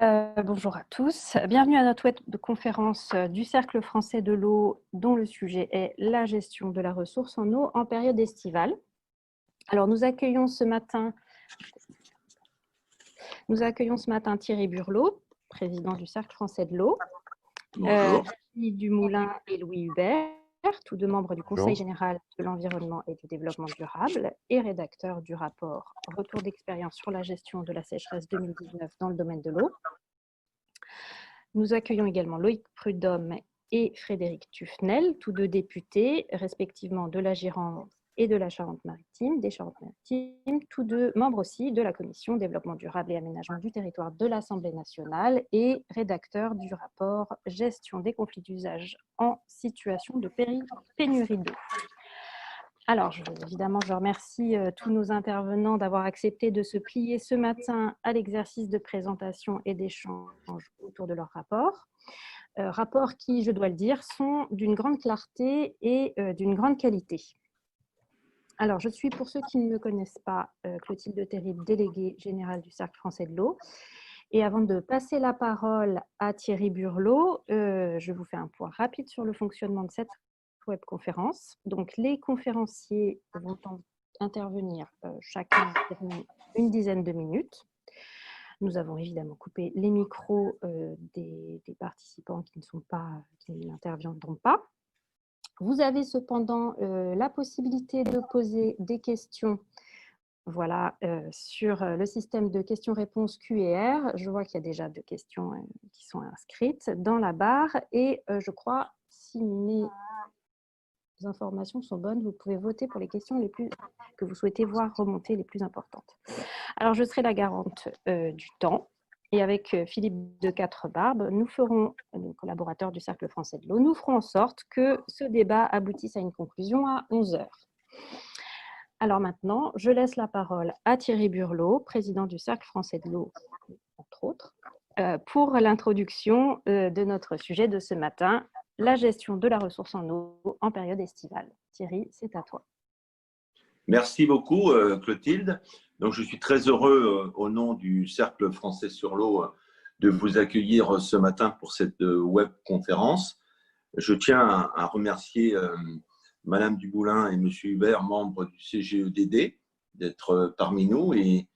Bonjour à tous. Bienvenue à notre webconférence du Cercle français de l'eau, dont le sujet est la gestion de la ressource en eau en période estivale. Alors, nous accueillons ce matin Thierry Burlot, président du Cercle français de l'eau, Philippe Dumoulin et Louis Hubert, tous deux membres du Conseil général de l'environnement et du développement durable et rédacteurs du rapport « Retour d'expérience sur la gestion de la sécheresse 2019 dans le domaine de l'eau ». Nous accueillons également Loïc Prudhomme et Frédéric Tufnel, tous deux députés, respectivement de la Gironde et de la Charente-Maritime, des Charentes-Maritimes, tous deux membres aussi de la Commission développement durable et aménagement du territoire de l'Assemblée nationale et rédacteurs du rapport Gestion des conflits d'usage en situation de pénurie d'eau. Alors, évidemment, je remercie tous nos intervenants d'avoir accepté de se plier ce matin à l'exercice de présentation et d'échange autour de leur rapport. Rapports qui, je dois le dire, sont d'une grande clarté et d'une grande qualité. Alors, je suis, pour ceux qui ne me connaissent pas, Clotilde Terrible, déléguée générale du Cercle français de l'eau. Et avant de passer la parole à Thierry Burlot, je vous fais un point rapide sur le fonctionnement de cette webconférence. Donc, les conférenciers vont intervenir chacun une dizaine de minutes. Nous avons évidemment coupé les micros des participants qui n'interviendront pas. Vous avez cependant la possibilité de poser des questions sur le système de questions-réponses Q&R. Je vois qu'il y a déjà deux questions qui sont inscrites dans la barre et je crois, si mes informations sont bonnes, vous pouvez voter pour les questions que vous souhaitez voir remonter, les plus importantes. Alors, je serai la garante du temps et avec Philippe de Quatre-Barbes, nous ferons, le collaborateur du Cercle français de l'eau, nous ferons en sorte que ce débat aboutisse à une conclusion à 11 h. Alors maintenant, je laisse la parole à Thierry Burlot, président du Cercle français de l'eau, entre autres, pour l'introduction de notre sujet de ce matin, la gestion de la ressource en eau en période estivale. Thierry, c'est à toi. Merci beaucoup, Clotilde. Donc, je suis très heureux, au nom du Cercle français sur l'eau, de vous accueillir ce matin pour cette webconférence. Je tiens à remercier Madame Dumoulin et Monsieur Hubert, membres du CGEDD, d'être parmi nous et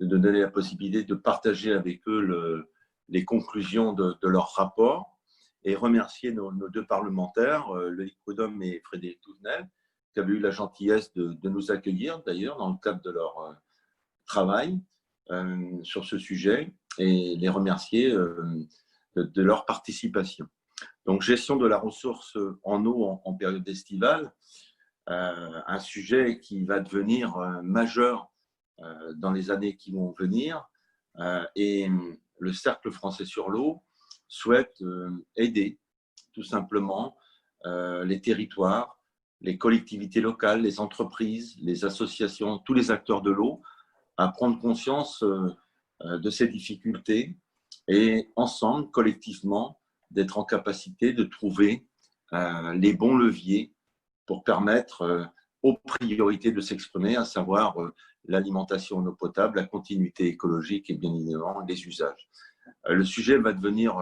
de nous donner la possibilité de partager avec eux les conclusions de leur rapport, et remercier nos deux parlementaires, Loïc Prudhomme et Frédéric Tufnel, qui avaient eu la gentillesse de nous accueillir d'ailleurs dans le cadre de leur travail sur ce sujet, et les remercier de leur participation. Donc, gestion de la ressource en eau en période estivale, un sujet qui va devenir majeur dans les années qui vont venir, et le Cercle français sur l'eau souhaite aider tout simplement les territoires, les collectivités locales, les entreprises, les associations, tous les acteurs de l'eau à prendre conscience de ces difficultés et ensemble, collectivement, d'être en capacité de trouver les bons leviers pour permettre aux priorités de s'exprimer, à savoir l'alimentation en eau potable, la continuité écologique et bien évidemment les usages. Le sujet va devenir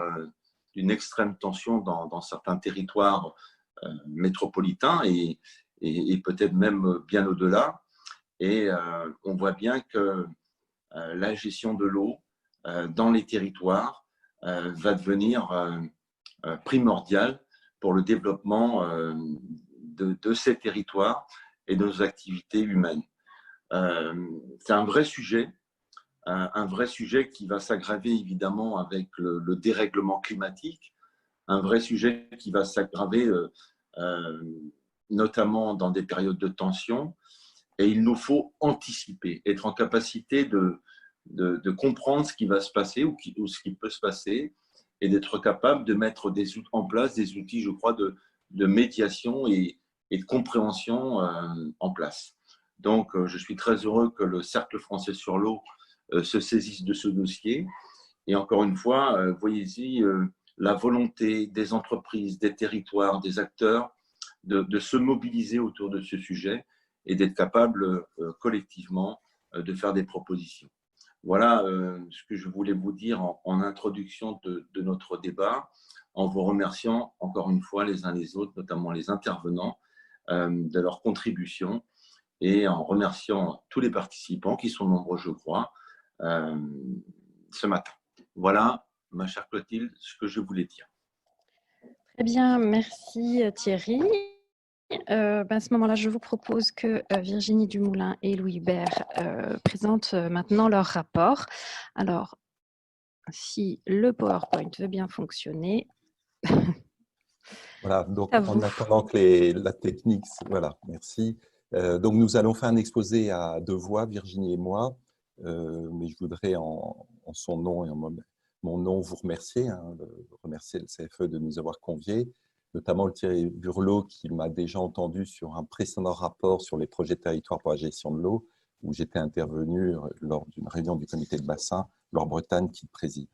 d'une extrême tension dans certains territoires métropolitains et peut-être même bien au-delà. Et on voit bien que la gestion de l'eau dans les territoires va devenir primordiale pour le développement de ces territoires et de nos activités humaines. C'est un vrai sujet qui va s'aggraver évidemment avec le dérèglement climatique, un vrai sujet qui va s'aggraver notamment dans des périodes de tension, et il nous faut anticiper, être en capacité de comprendre ce qui va se passer ou ce qui peut se passer, et d'être capable de mettre en place des outils, je crois, de médiation et de compréhension en place. Donc, je suis très heureux que le Cercle français sur l'eau se saisisse de ce dossier. Et encore une fois, voyez-y la volonté des entreprises, des territoires, des acteurs de se mobiliser autour de ce sujet et d'être capable collectivement de faire des propositions. Voilà ce que je voulais vous dire en introduction de notre débat, en vous remerciant encore une fois les uns les autres, notamment les intervenants, de leur contribution et en remerciant tous les participants, qui sont nombreux, je crois, ce matin. Voilà, ma chère Clotilde, ce que je voulais dire. Très bien, merci Thierry. À ce moment-là, je vous propose que Virginie Dumoulin et Louis Hubert présentent maintenant leur rapport. Alors, si le PowerPoint veut bien fonctionner. Voilà, donc en attendant que la technique, voilà, merci. Donc nous allons faire un exposé à deux voix, Virginie et moi, mais je voudrais en son nom et en mon nom vous remercier, remercier le CFE de nous avoir conviés, notamment le Thierry Burlot qui m'a déjà entendu sur un précédent rapport sur les projets de territoire pour la gestion de l'eau, où j'étais intervenu lors d'une réunion du comité de bassin, Laure Bretagne qui préside.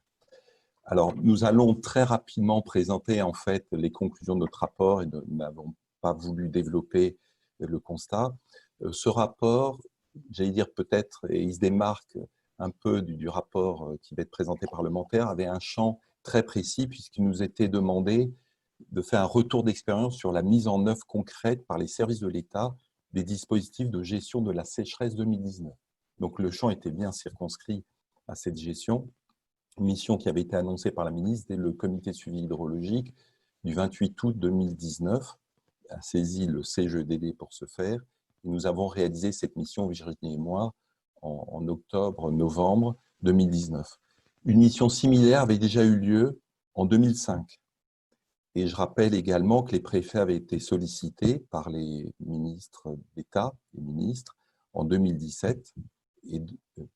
Alors, nous allons très rapidement présenter en fait les conclusions de notre rapport et nous n'avons pas voulu développer le constat. Ce rapport, j'allais dire peut-être, et il se démarque un peu du rapport qui va être présenté parlementaire, avait un champ très précis puisqu'il nous était demandé de faire un retour d'expérience sur la mise en œuvre concrète par les services de l'État des dispositifs de gestion de la sécheresse 2019. Donc, le champ était bien circonscrit à cette gestion. Une mission qui avait été annoncée par la ministre dès le comité de suivi hydrologique du 28 août 2019, a saisi le CGEDD pour ce faire. Et nous avons réalisé cette mission, Virginie et moi, en octobre-novembre 2019. Une mission similaire avait déjà eu lieu en 2005. Et je rappelle également que les préfets avaient été sollicités par les ministres d'État, les ministres, en 2017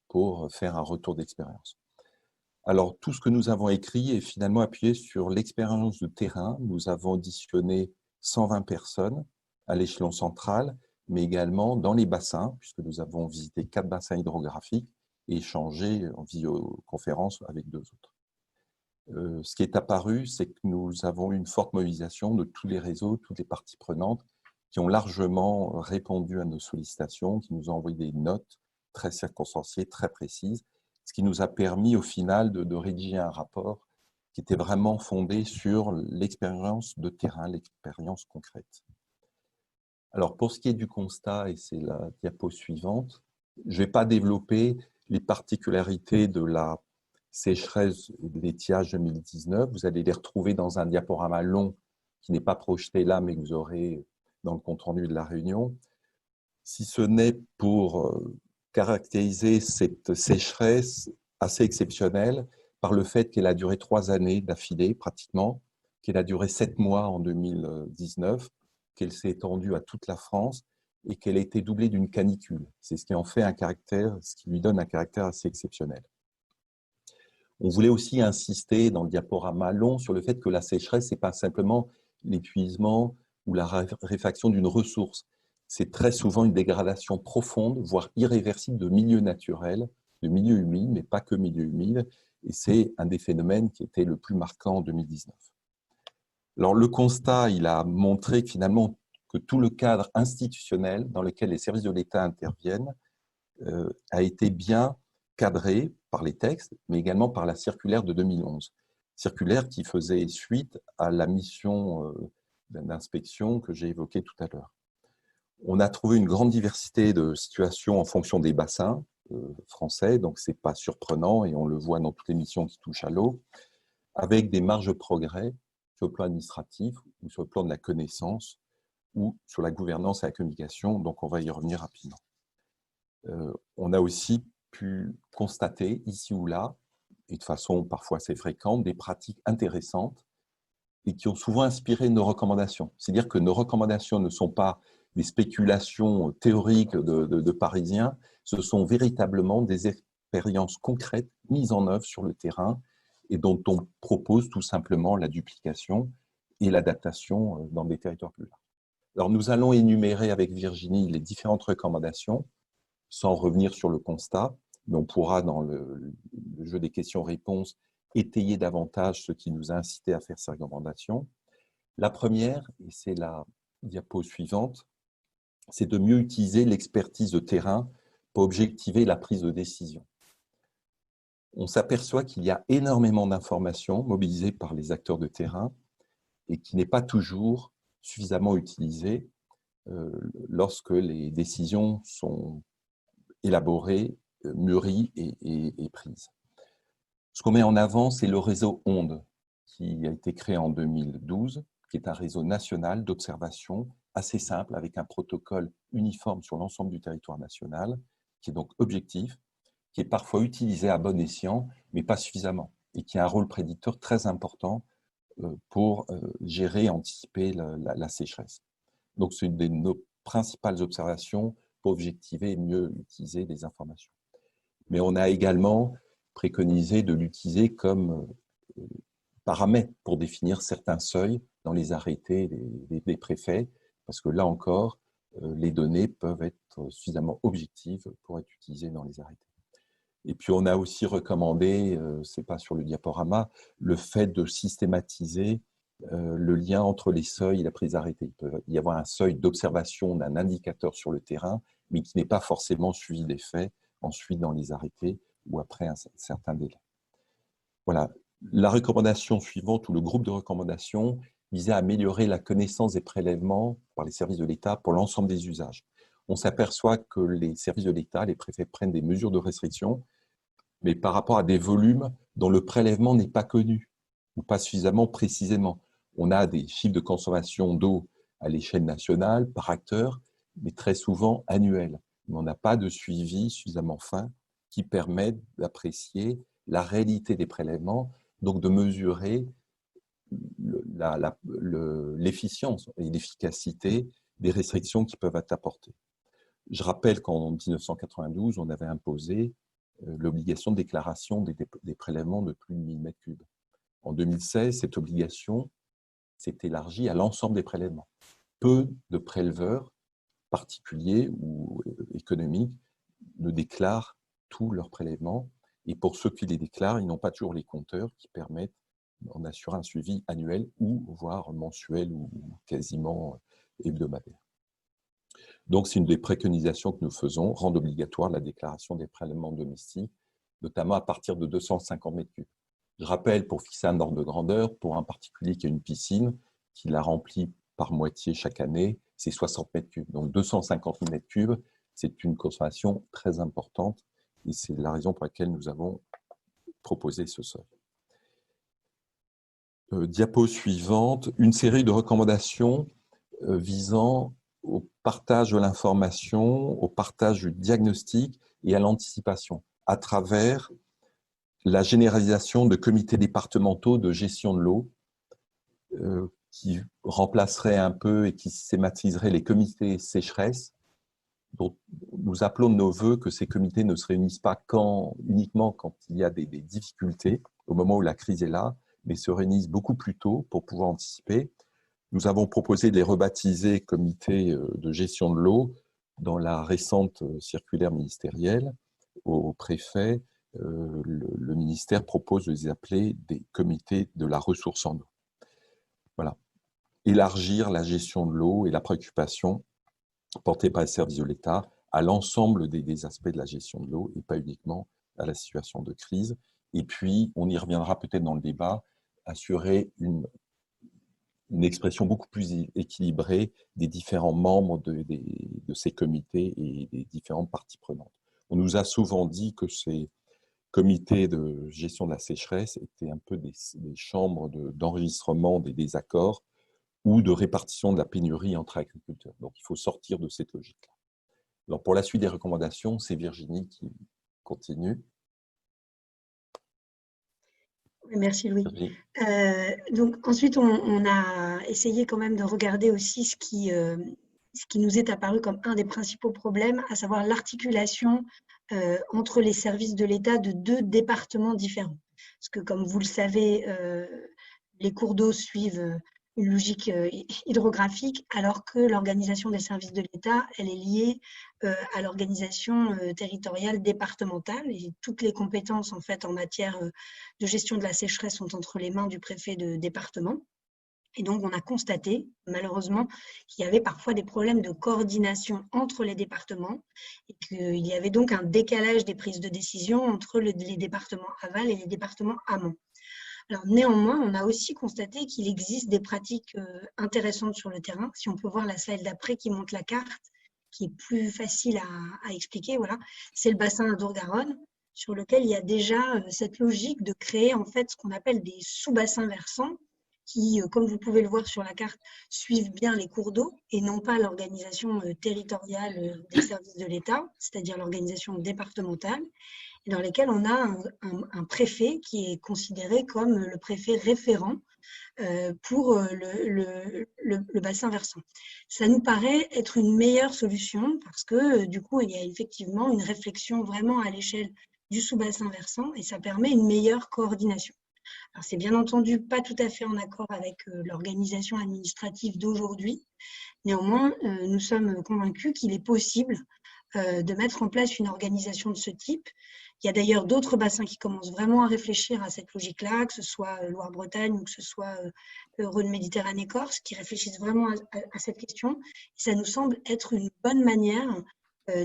pour faire un retour d'expérience. Alors, tout ce que nous avons écrit est finalement appuyé sur l'expérience de terrain. Nous avons auditionné 120 personnes à l'échelon central, mais également dans les bassins, puisque nous avons visité 4 bassins hydrographiques et échangé en visioconférence avec 2 autres. Ce qui est apparu, c'est que nous avons eu une forte mobilisation de tous les réseaux, toutes les parties prenantes, qui ont largement répondu à nos sollicitations, qui nous ont envoyé des notes très circonstanciées, très précises, ce qui nous a permis au final de rédiger un rapport qui était vraiment fondé sur l'expérience de terrain, l'expérience concrète. Alors pour ce qui est du constat, et c'est la diapo suivante, je ne vais pas développer les particularités de la sécheresse et de l'étiage 2019. Vous allez les retrouver dans un diaporama long qui n'est pas projeté là, mais que vous aurez dans le compte-rendu de la réunion. Si ce n'est pour caractériser cette sécheresse assez exceptionnelle par le fait qu'elle a duré 3 années d'affilée pratiquement, qu'elle a duré 7 mois en 2019, qu'elle s'est étendue à toute la France et qu'elle a été doublée d'une canicule. C'est ce qui en fait un caractère, ce qui lui donne un caractère assez exceptionnel. On voulait aussi insister dans le diaporama long sur le fait que la sécheresse, ce n'est pas simplement l'épuisement ou la raréfaction d'une ressource. C'est très souvent une dégradation profonde, voire irréversible de milieux naturels, de milieux humides, mais pas que milieux humides. Et c'est un des phénomènes qui était le plus marquant en 2019. Alors, le constat, il a montré finalement que tout le cadre institutionnel dans lequel les services de l'État interviennent a été bien cadré par les textes, mais également par la circulaire de 2011. Circulaire qui faisait suite à la mission d'inspection que j'ai évoquée tout à l'heure. On a trouvé une grande diversité de situations en fonction des bassins français, donc ce n'est pas surprenant et on le voit dans toutes les missions qui touchent à l'eau, avec des marges de progrès sur le plan administratif ou sur le plan de la connaissance ou sur la gouvernance et la communication, donc on va y revenir rapidement. On a aussi pu constater ici ou là, et de façon parfois assez fréquente, des pratiques intéressantes et qui ont souvent inspiré nos recommandations. C'est-à-dire que nos recommandations ne sont pas des spéculations théoriques de Parisiens, ce sont véritablement des expériences concrètes mises en œuvre sur le terrain et dont on propose tout simplement la duplication et l'adaptation dans des territoires plus larges. Alors nous allons énumérer avec Virginie les différentes recommandations, sans revenir sur le constat, mais on pourra, dans le jeu des questions-réponses, étayer davantage ce qui nous a incité à faire ces recommandations. La première, et c'est la diapo suivante, c'est de mieux utiliser l'expertise de terrain pour objectiver la prise de décision. on s'aperçoit qu'il y a énormément d'informations mobilisées par les acteurs de terrain et qui n'est pas toujours suffisamment utilisée lorsque les décisions sont élaborées, mûries et prises. Ce qu'on met en avant, c'est le réseau ONDE, qui a été créé en 2012, qui est un réseau national d'observation assez simple, avec un protocole uniforme sur l'ensemble du territoire national, qui est donc objectif, qui est parfois utilisé à bon escient, mais pas suffisamment, et qui a un rôle prédicteur très important pour gérer et anticiper la sécheresse. Donc, c'est une de nos principales observations pour objectiver et mieux utiliser les informations. Mais on a également préconisé de l'utiliser comme paramètre pour définir certains seuils dans les arrêtés des préfets, parce que là encore, les données peuvent être suffisamment objectives pour être utilisées dans les arrêtés. Et puis, on a aussi recommandé, ce n'est pas sur le diaporama, le fait de systématiser le lien entre les seuils et la prise d'arrêté. Il peut y avoir un seuil d'observation d'un indicateur sur le terrain, mais qui n'est pas forcément suivi d'effet ensuite dans les arrêtés ou après un certain délai. Voilà. La recommandation suivante, ou le groupe de recommandations, visait à améliorer la connaissance des prélèvements par les services de l'État pour l'ensemble des usages. On s'aperçoit que les services de l'État, les préfets prennent des mesures de restriction, mais par rapport à des volumes dont le prélèvement n'est pas connu, ou pas suffisamment précisément. On a des chiffres de consommation d'eau à l'échelle nationale par acteur, mais très souvent annuels. Mais on n'a pas de suivi suffisamment fin qui permette d'apprécier la réalité des prélèvements, donc de mesurer l'efficience et l'efficacité des restrictions qui peuvent être apportées. Je rappelle qu'en 1992, on avait imposé l'obligation de déclaration des prélèvements de plus de 1000 m3. En 2016, cette obligation s'est élargie à l'ensemble des prélèvements. Peu de préleveurs particuliers ou économiques ne déclarent tous leurs prélèvements, et pour ceux qui les déclarent, ils n'ont pas toujours les compteurs qui permettent d'en assurer un suivi annuel ou voire mensuel ou quasiment hebdomadaire. Donc, c'est une des préconisations que nous faisons, rendre obligatoire la déclaration des prélèvements domestiques, notamment à partir de 250 m3. Je rappelle, pour fixer un ordre de grandeur, pour un particulier qui a une piscine, qui la remplit par moitié chaque année, c'est 60 m3. Donc, 250 m3, c'est une consommation très importante et c'est la raison pour laquelle nous avons proposé ce seuil. Diapo suivante, une série de recommandations visant au partage de l'information, au partage du diagnostic et à l'anticipation, à travers la généralisation de comités départementaux de gestion de l'eau qui remplaceraient un peu et qui systématiseraient les comités sécheresse, dont nous appelons de nos voeux que ces comités ne se réunissent pas uniquement quand il y a des difficultés, au moment où la crise est là, mais se réunissent beaucoup plus tôt pour pouvoir anticiper. Nous avons proposé de les rebaptiser comités de gestion de l'eau dans la récente circulaire ministérielle au préfet. Le ministère propose de les appeler des comités de la ressource en eau. Voilà. Élargir la gestion de l'eau et la préoccupation portée par les services de l'État à l'ensemble des aspects de la gestion de l'eau et pas uniquement à la situation de crise. Et puis, on y reviendra peut-être dans le débat, assurer une expression beaucoup plus équilibrée des différents membres de ces comités et des différentes parties prenantes. On nous a souvent dit que ces comités de gestion de la sécheresse étaient un peu des chambres d'enregistrement des désaccords ou de répartition de la pénurie entre agriculteurs. Donc, il faut sortir de cette logique-là. Alors, pour la suite des recommandations, c'est Virginie qui continue. Merci Louis. Oui. Donc ensuite, on a essayé quand même de regarder aussi ce qui nous est apparu comme un des principaux problèmes, à savoir l'articulation entre les services de l'État de deux départements différents. Parce que comme vous le savez, les cours d'eau suivent une logique hydrographique, alors que l'organisation des services de l'État, elle est liée à l'organisation territoriale départementale, et toutes les compétences en fait en matière de gestion de la sécheresse sont entre les mains du préfet de département. Et donc, on a constaté, malheureusement, qu'il y avait parfois des problèmes de coordination entre les départements et qu'il y avait donc un décalage des prises de décision entre les départements aval et les départements amont. Alors, néanmoins, on a aussi constaté qu'il existe des pratiques intéressantes sur le terrain. Si on peut voir la slide d'après qui montre la carte, qui est plus facile à expliquer, voilà, c'est le bassin Adour-Garonne, sur lequel il y a déjà cette logique de créer en fait ce qu'on appelle des sous-bassins versants, qui, comme vous pouvez le voir sur la carte, suivent bien les cours d'eau et non pas l'organisation territoriale des services de l'État, c'est-à-dire l'organisation départementale, et dans lesquels on a un préfet qui est considéré comme le préfet référent pour le bassin versant. Ça nous paraît être une meilleure solution parce que du coup, il y a effectivement une réflexion vraiment à l'échelle du sous-bassin versant et ça permet une meilleure coordination. Alors, c'est bien entendu pas tout à fait en accord avec l'organisation administrative d'aujourd'hui. Néanmoins, nous sommes convaincus qu'il est possible de mettre en place une organisation de ce type. Il y a d'ailleurs d'autres bassins qui commencent vraiment à réfléchir à cette logique-là, que ce soit Loire-Bretagne ou que ce soit Rhône-Méditerranée-Corse, qui réfléchissent vraiment à cette question. Et ça nous semble être une bonne manière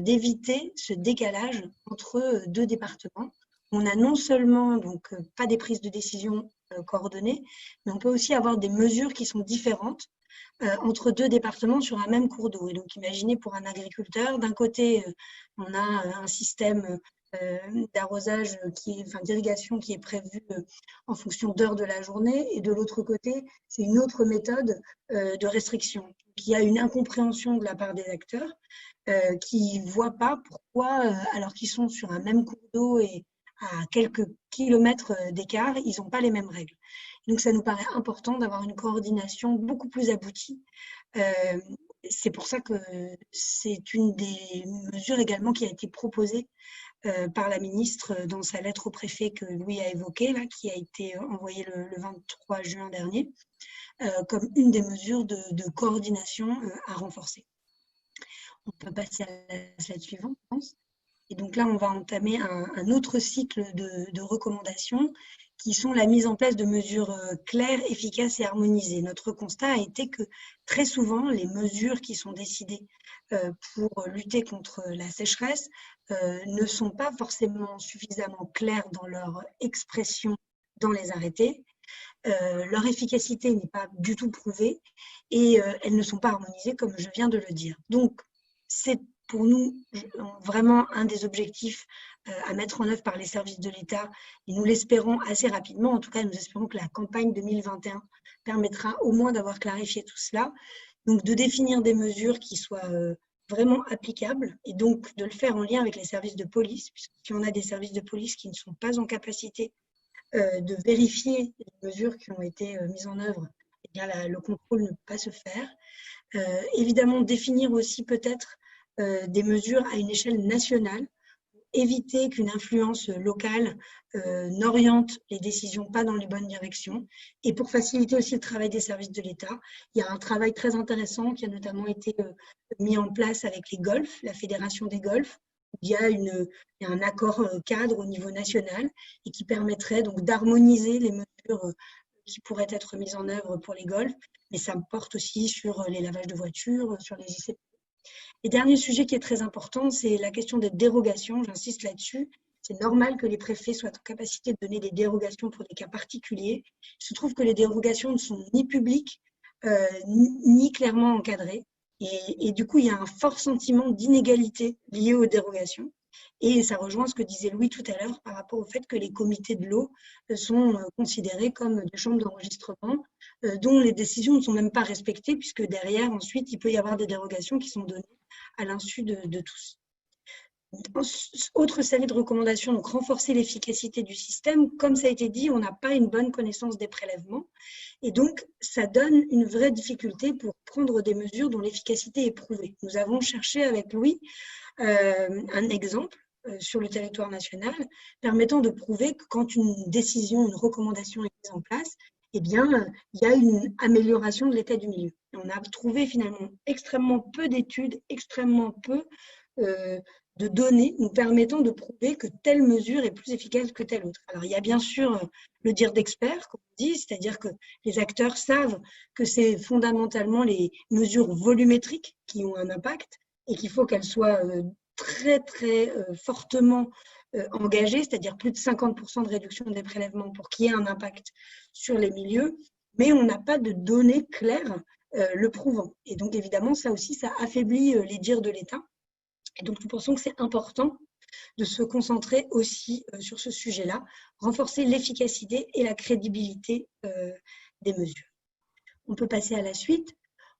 d'éviter ce décalage entre deux départements. On a non seulement donc pas des prises de décision coordonnées, mais on peut aussi avoir des mesures qui sont différentes entre deux départements sur un même cours d'eau. Et donc, imaginez pour un agriculteur, d'un côté, on a un système d'arrosage, d'irrigation qui est prévu en fonction d'heures de la journée, et de l'autre côté, c'est une autre méthode de restriction. Donc, il y a une incompréhension de la part des acteurs qui ne voient pas pourquoi, alors qu'ils sont sur un même cours d'eau et à quelques kilomètres d'écart, ils n'ont pas les mêmes règles. Donc, ça nous paraît important d'avoir une coordination beaucoup plus aboutie. C'est pour ça que c'est une des mesures également qui a été proposée par la ministre dans sa lettre au préfet que Louis a évoquée, là, qui a été envoyée le 23 juin dernier, comme une des mesures de coordination à renforcer. On peut passer à la slide suivante, je pense. Et donc là, on va entamer un autre cycle de recommandations qui sont la mise en place de mesures claires, efficaces et harmonisées. Notre constat a été que très souvent, les mesures qui sont décidées pour lutter contre la sécheresse ne sont pas forcément suffisamment claires dans leur expression dans les arrêtés. Leur efficacité n'est pas du tout prouvée et elles ne sont pas harmonisées comme je viens de le dire. Donc, c'est pour nous vraiment un des objectifs à mettre en œuvre par les services de l'État et nous l'espérons assez rapidement. En tout cas, nous espérons que la campagne 2021 permettra au moins d'avoir clarifié tout cela. Donc, de définir des mesures qui soient vraiment applicables et donc de le faire en lien avec les services de police, puisque si on a des services de police qui ne sont pas en capacité de vérifier les mesures qui ont été mises en œuvre, eh bien le contrôle ne peut pas se faire. Évidemment, définir aussi peut-être des mesures à une échelle nationale, éviter qu'une influence locale n'oriente les décisions pas dans les bonnes directions. Et pour faciliter aussi le travail des services de l'État, il y a un travail très intéressant qui a notamment été mis en place avec les golfs, la Fédération des golfs. Il y a un accord cadre au niveau national et qui permettrait donc d'harmoniser les mesures qui pourraient être mises en œuvre pour les golfs, mais ça porte aussi sur les lavages de voitures, sur les ICP. Et dernier sujet qui est très important, c'est la question des dérogations. J'insiste là-dessus. C'est normal que les préfets soient en capacité de donner des dérogations pour des cas particuliers. Il se trouve que les dérogations ne sont ni publiques, ni clairement encadrées. Et du coup, il y a un fort sentiment d'inégalité lié aux dérogations. Et ça rejoint ce que disait Louis tout à l'heure par rapport au fait que les comités de l'eau sont considérés comme des chambres d'enregistrement dont les décisions ne sont même pas respectées puisque derrière, ensuite, il peut y avoir des dérogations qui sont données à l'insu de tous. Autre série de recommandations, donc renforcer l'efficacité du système. Comme ça a été dit, on n'a pas une bonne connaissance des prélèvements et donc ça donne une vraie difficulté pour prendre des mesures dont l'efficacité est prouvée. Nous avons cherché avec Louis un exemple sur le territoire national permettant de prouver que quand une décision, une recommandation est mise en place, eh bien, il y a une amélioration de l'état du milieu. Et on a trouvé finalement extrêmement peu d'études, extrêmement peu de données nous permettant de prouver que telle mesure est plus efficace que telle autre. Alors, il y a bien sûr le dire d'experts, comme on dit, c'est-à-dire que les acteurs savent que c'est fondamentalement les mesures volumétriques qui ont un impact et qu'il faut qu'elles soient très, très fortement engagées, c'est-à-dire plus de 50% de réduction des prélèvements pour qu'il y ait un impact sur les milieux, mais on n'a pas de données claires le prouvant. Et donc, évidemment, ça aussi, ça affaiblit les dires de l'État. Et donc, nous pensons que c'est important de se concentrer aussi sur ce sujet-là, renforcer l'efficacité et la crédibilité des mesures. On peut passer à la suite.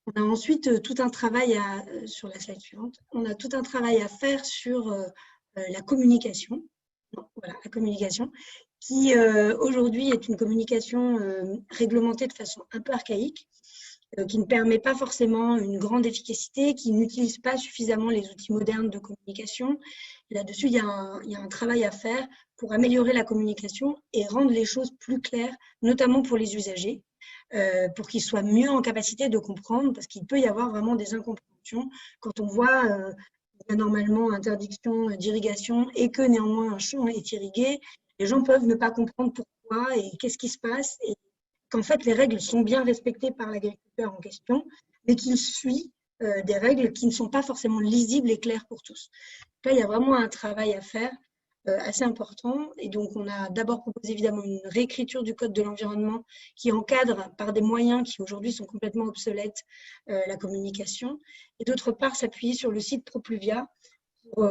On a ensuite tout un travail sur la slide suivante, on a tout un travail à faire sur la communication. Voilà, la communication, qui aujourd'hui est une communication réglementée de façon un peu archaïque, qui ne permet pas forcément une grande efficacité, qui n'utilise pas suffisamment les outils modernes de communication. Là-dessus, il y a un travail à faire pour améliorer la communication et rendre les choses plus claires, notamment pour les usagers, pour qu'ils soient mieux en capacité de comprendre, parce qu'il peut y avoir vraiment des incompréhensions. Quand on voit normalement interdiction d'irrigation et que néanmoins un champ est irrigué, les gens peuvent ne pas comprendre pourquoi et qu'est-ce qui se passe, et qu'en fait les règles sont bien respectées par l'agriculteur en question, mais qu'il suit des règles qui ne sont pas forcément lisibles et claires pour tous. Là, il y a vraiment un travail à faire assez important. Et donc, on a d'abord proposé évidemment une réécriture du Code de l'environnement qui encadre par des moyens qui aujourd'hui sont complètement obsolètes la communication. Et d'autre part, s'appuyer sur le site ProPluvia pour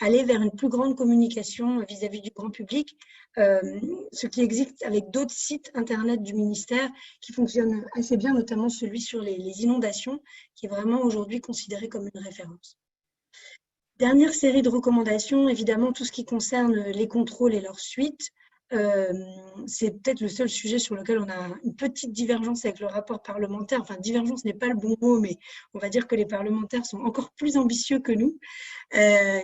aller vers une plus grande communication vis-à-vis du grand public, ce qui existe avec d'autres sites internet du ministère qui fonctionnent assez bien, notamment celui sur les inondations, qui est vraiment aujourd'hui considéré comme une référence. Dernière série de recommandations, évidemment, tout ce qui concerne les contrôles et leur suite. C'est peut-être le seul sujet sur lequel on a une petite divergence avec le rapport parlementaire. Enfin, divergence n'est pas le bon mot, mais on va dire que les parlementaires sont encore plus ambitieux que nous,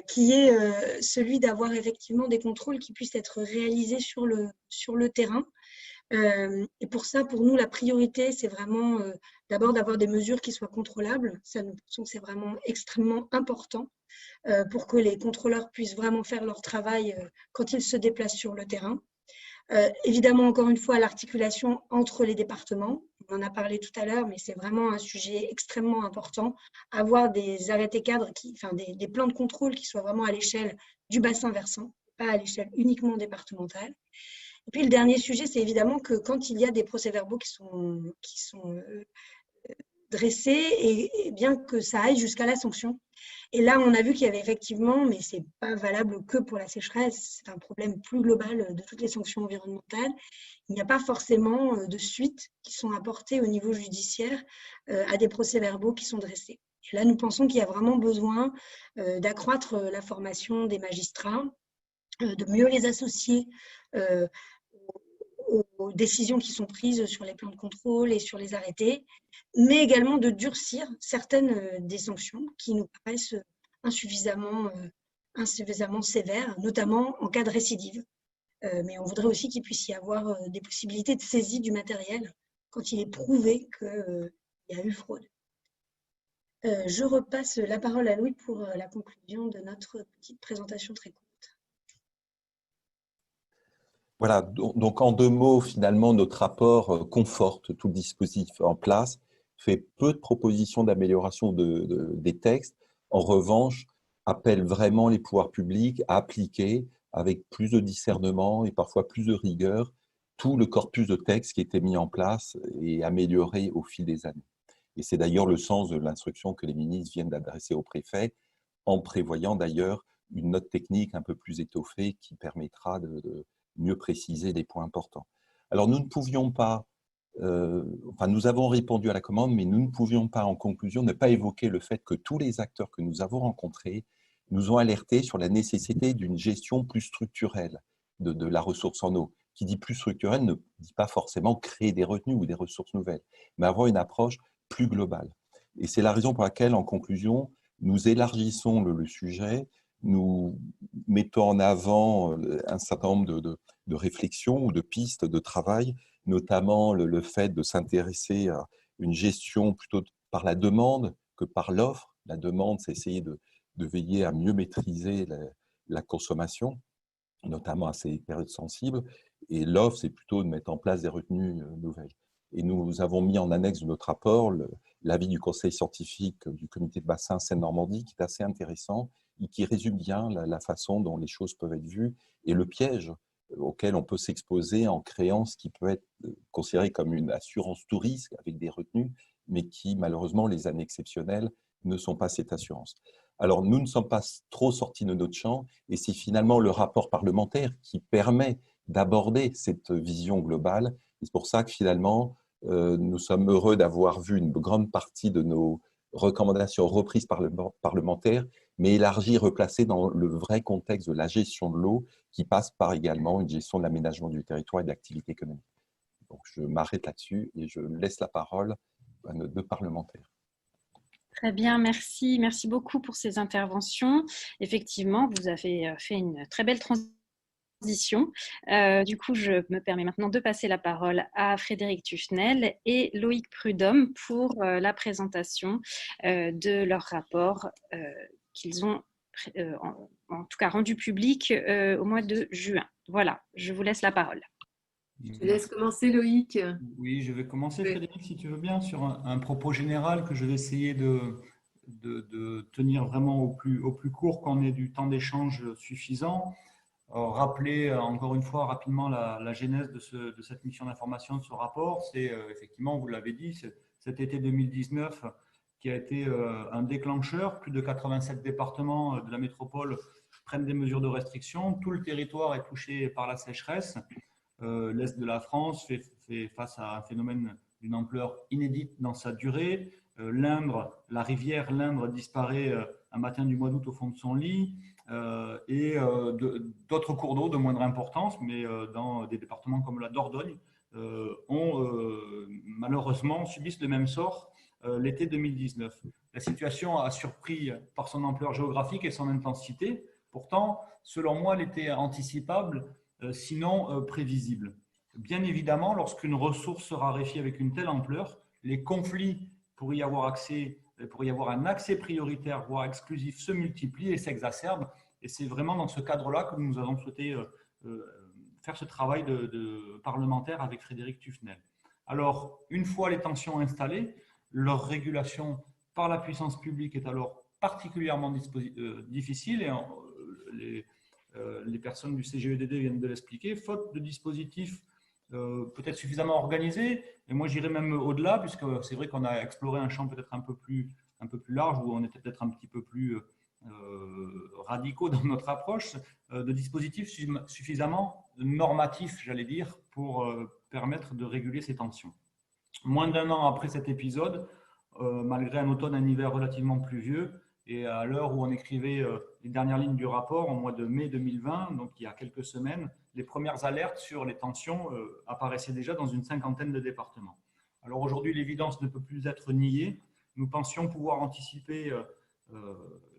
qui est celui d'avoir effectivement des contrôles qui puissent être réalisés sur le terrain. Et pour ça, pour nous, la priorité, c'est vraiment d'abord d'avoir des mesures qui soient contrôlables. Ça, nous pensons que c'est vraiment extrêmement important pour que les contrôleurs puissent vraiment faire leur travail quand ils se déplacent sur le terrain. Évidemment, encore une fois, l'articulation entre les départements. On en a parlé tout à l'heure, mais c'est vraiment un sujet extrêmement important. Avoir des arrêtés cadres, des plans de contrôle qui soient vraiment à l'échelle du bassin versant, pas à l'échelle uniquement départementale. Et puis, le dernier sujet, c'est évidemment que quand il y a des procès-verbaux qui sont dressés, et bien que ça aille jusqu'à la sanction. Et là, on a vu qu'il y avait effectivement, mais ce n'est pas valable que pour la sécheresse, c'est un problème plus global de toutes les sanctions environnementales. Il n'y a pas forcément de suites qui sont apportées au niveau judiciaire à des procès-verbaux qui sont dressés. Et là, nous pensons qu'il y a vraiment besoin d'accroître la formation des magistrats, de mieux les associer aux décisions qui sont prises sur les plans de contrôle et sur les arrêtés, mais également de durcir certaines des sanctions qui nous paraissent insuffisamment sévères, notamment en cas de récidive. Mais on voudrait aussi qu'il puisse y avoir des possibilités de saisie du matériel quand il est prouvé qu'il y a eu fraude. Je repasse la parole à Louis pour la conclusion de notre petite présentation très courte. Voilà, donc en deux mots, finalement, notre rapport conforte tout le dispositif en place, fait peu de propositions d'amélioration des textes. En revanche, appelle vraiment les pouvoirs publics à appliquer avec plus de discernement et parfois plus de rigueur tout le corpus de textes qui était mis en place et amélioré au fil des années. Et c'est d'ailleurs le sens de l'instruction que les ministres viennent d'adresser au préfet, en prévoyant d'ailleurs une note technique un peu plus étoffée qui permettra de mieux préciser des points importants. Alors, nous ne pouvions pas, nous avons répondu à la commande, mais nous ne pouvions pas, en conclusion, ne pas évoquer le fait que tous les acteurs que nous avons rencontrés nous ont alertés sur la nécessité d'une gestion plus structurelle de la ressource en eau. Qui dit plus structurelle ne dit pas forcément créer des retenues ou des ressources nouvelles, mais avoir une approche plus globale. Et c'est la raison pour laquelle, en conclusion, nous élargissons le sujet, nous mettons en avant un certain nombre de réflexions ou de pistes de travail, notamment le fait de s'intéresser à une gestion plutôt par la demande que par l'offre. La demande, c'est essayer de veiller à mieux maîtriser la consommation, notamment à ces périodes sensibles. Et l'offre, c'est plutôt de mettre en place des retenues nouvelles. Et nous avons mis en annexe de notre rapport l'avis du conseil scientifique du comité de bassin Seine-Normandie, qui est assez intéressant et qui résume bien la façon dont les choses peuvent être vues et le piège auquel on peut s'exposer en créant ce qui peut être considéré comme une assurance tout risque avec des retenues, mais qui, malheureusement, les années exceptionnelles, ne sont pas cette assurance. Alors, nous ne sommes pas trop sortis de notre champ, et c'est finalement le rapport parlementaire qui permet d'aborder cette vision globale. C'est pour ça que finalement, nous sommes heureux d'avoir vu une grande partie de nos recommandations reprises par le parlementaire, mais élargies, replacées dans le vrai contexte de la gestion de l'eau, qui passe par également une gestion de l'aménagement du territoire et de l'activité économique. Donc, je m'arrête là-dessus et je laisse la parole à nos deux parlementaires. Très bien, merci. Merci beaucoup pour ces interventions. Effectivement, vous avez fait une très belle transition. Du coup, je me permets maintenant de passer la parole à Frédéric Tuffnel et Loïc Prudhomme pour la présentation de leur rapport qu'ils ont en tout cas rendu public au mois de juin. Voilà, je vous laisse la parole. Je te laisse commencer, Loïc. Oui, je vais commencer, Frédéric, si tu veux bien, sur un propos général que je vais essayer de tenir vraiment au plus court, qu'on ait du temps d'échange suffisant. Rappeler encore une fois rapidement la genèse de cette mission d'information, de ce rapport. C'est effectivement, vous l'avez dit, cet été 2019 qui a été un déclencheur. Plus de 87 départements de la métropole prennent des mesures de restriction. Tout le territoire est touché par la sécheresse. L'Est de la France fait face à un phénomène d'une ampleur inédite dans sa durée. L'Indre, la rivière l'Indre disparaît un matin du mois d'août au fond de son lit. Et d'autres cours d'eau de moindre importance, mais dans des départements comme la Dordogne, malheureusement subissent le même sort l'été 2019. La situation a surpris par son ampleur géographique et son intensité. Pourtant, selon moi, elle était anticipable, sinon prévisible. Bien évidemment, lorsqu'une ressource se raréfie avec une telle ampleur, les conflits pour y avoir un accès prioritaire, voire exclusif, se multiplient et s'exacerbent. Et c'est vraiment dans ce cadre-là que nous avons souhaité faire ce travail de parlementaire avec Frédéric Tuffnel. Alors, une fois les tensions installées, leur régulation par la puissance publique est alors particulièrement difficile et les personnes du CGEDD viennent de l'expliquer, faute de dispositifs peut-être suffisamment organisés. Et moi, j'irais même au-delà, puisque c'est vrai qu'on a exploré un champ peut-être un peu plus large, où on était peut-être un petit peu plus radicaux dans notre approche, de dispositifs suffisamment normatifs, j'allais dire, pour permettre de réguler ces tensions. Moins d'un an après cet épisode, malgré un automne et un hiver relativement pluvieux, et à l'heure où on écrivait les dernières lignes du rapport, au mois de mai 2020, donc il y a quelques semaines, les premières alertes sur les tensions apparaissaient déjà dans une cinquantaine de départements. Alors aujourd'hui, l'évidence ne peut plus être niée. Nous pensions pouvoir anticiper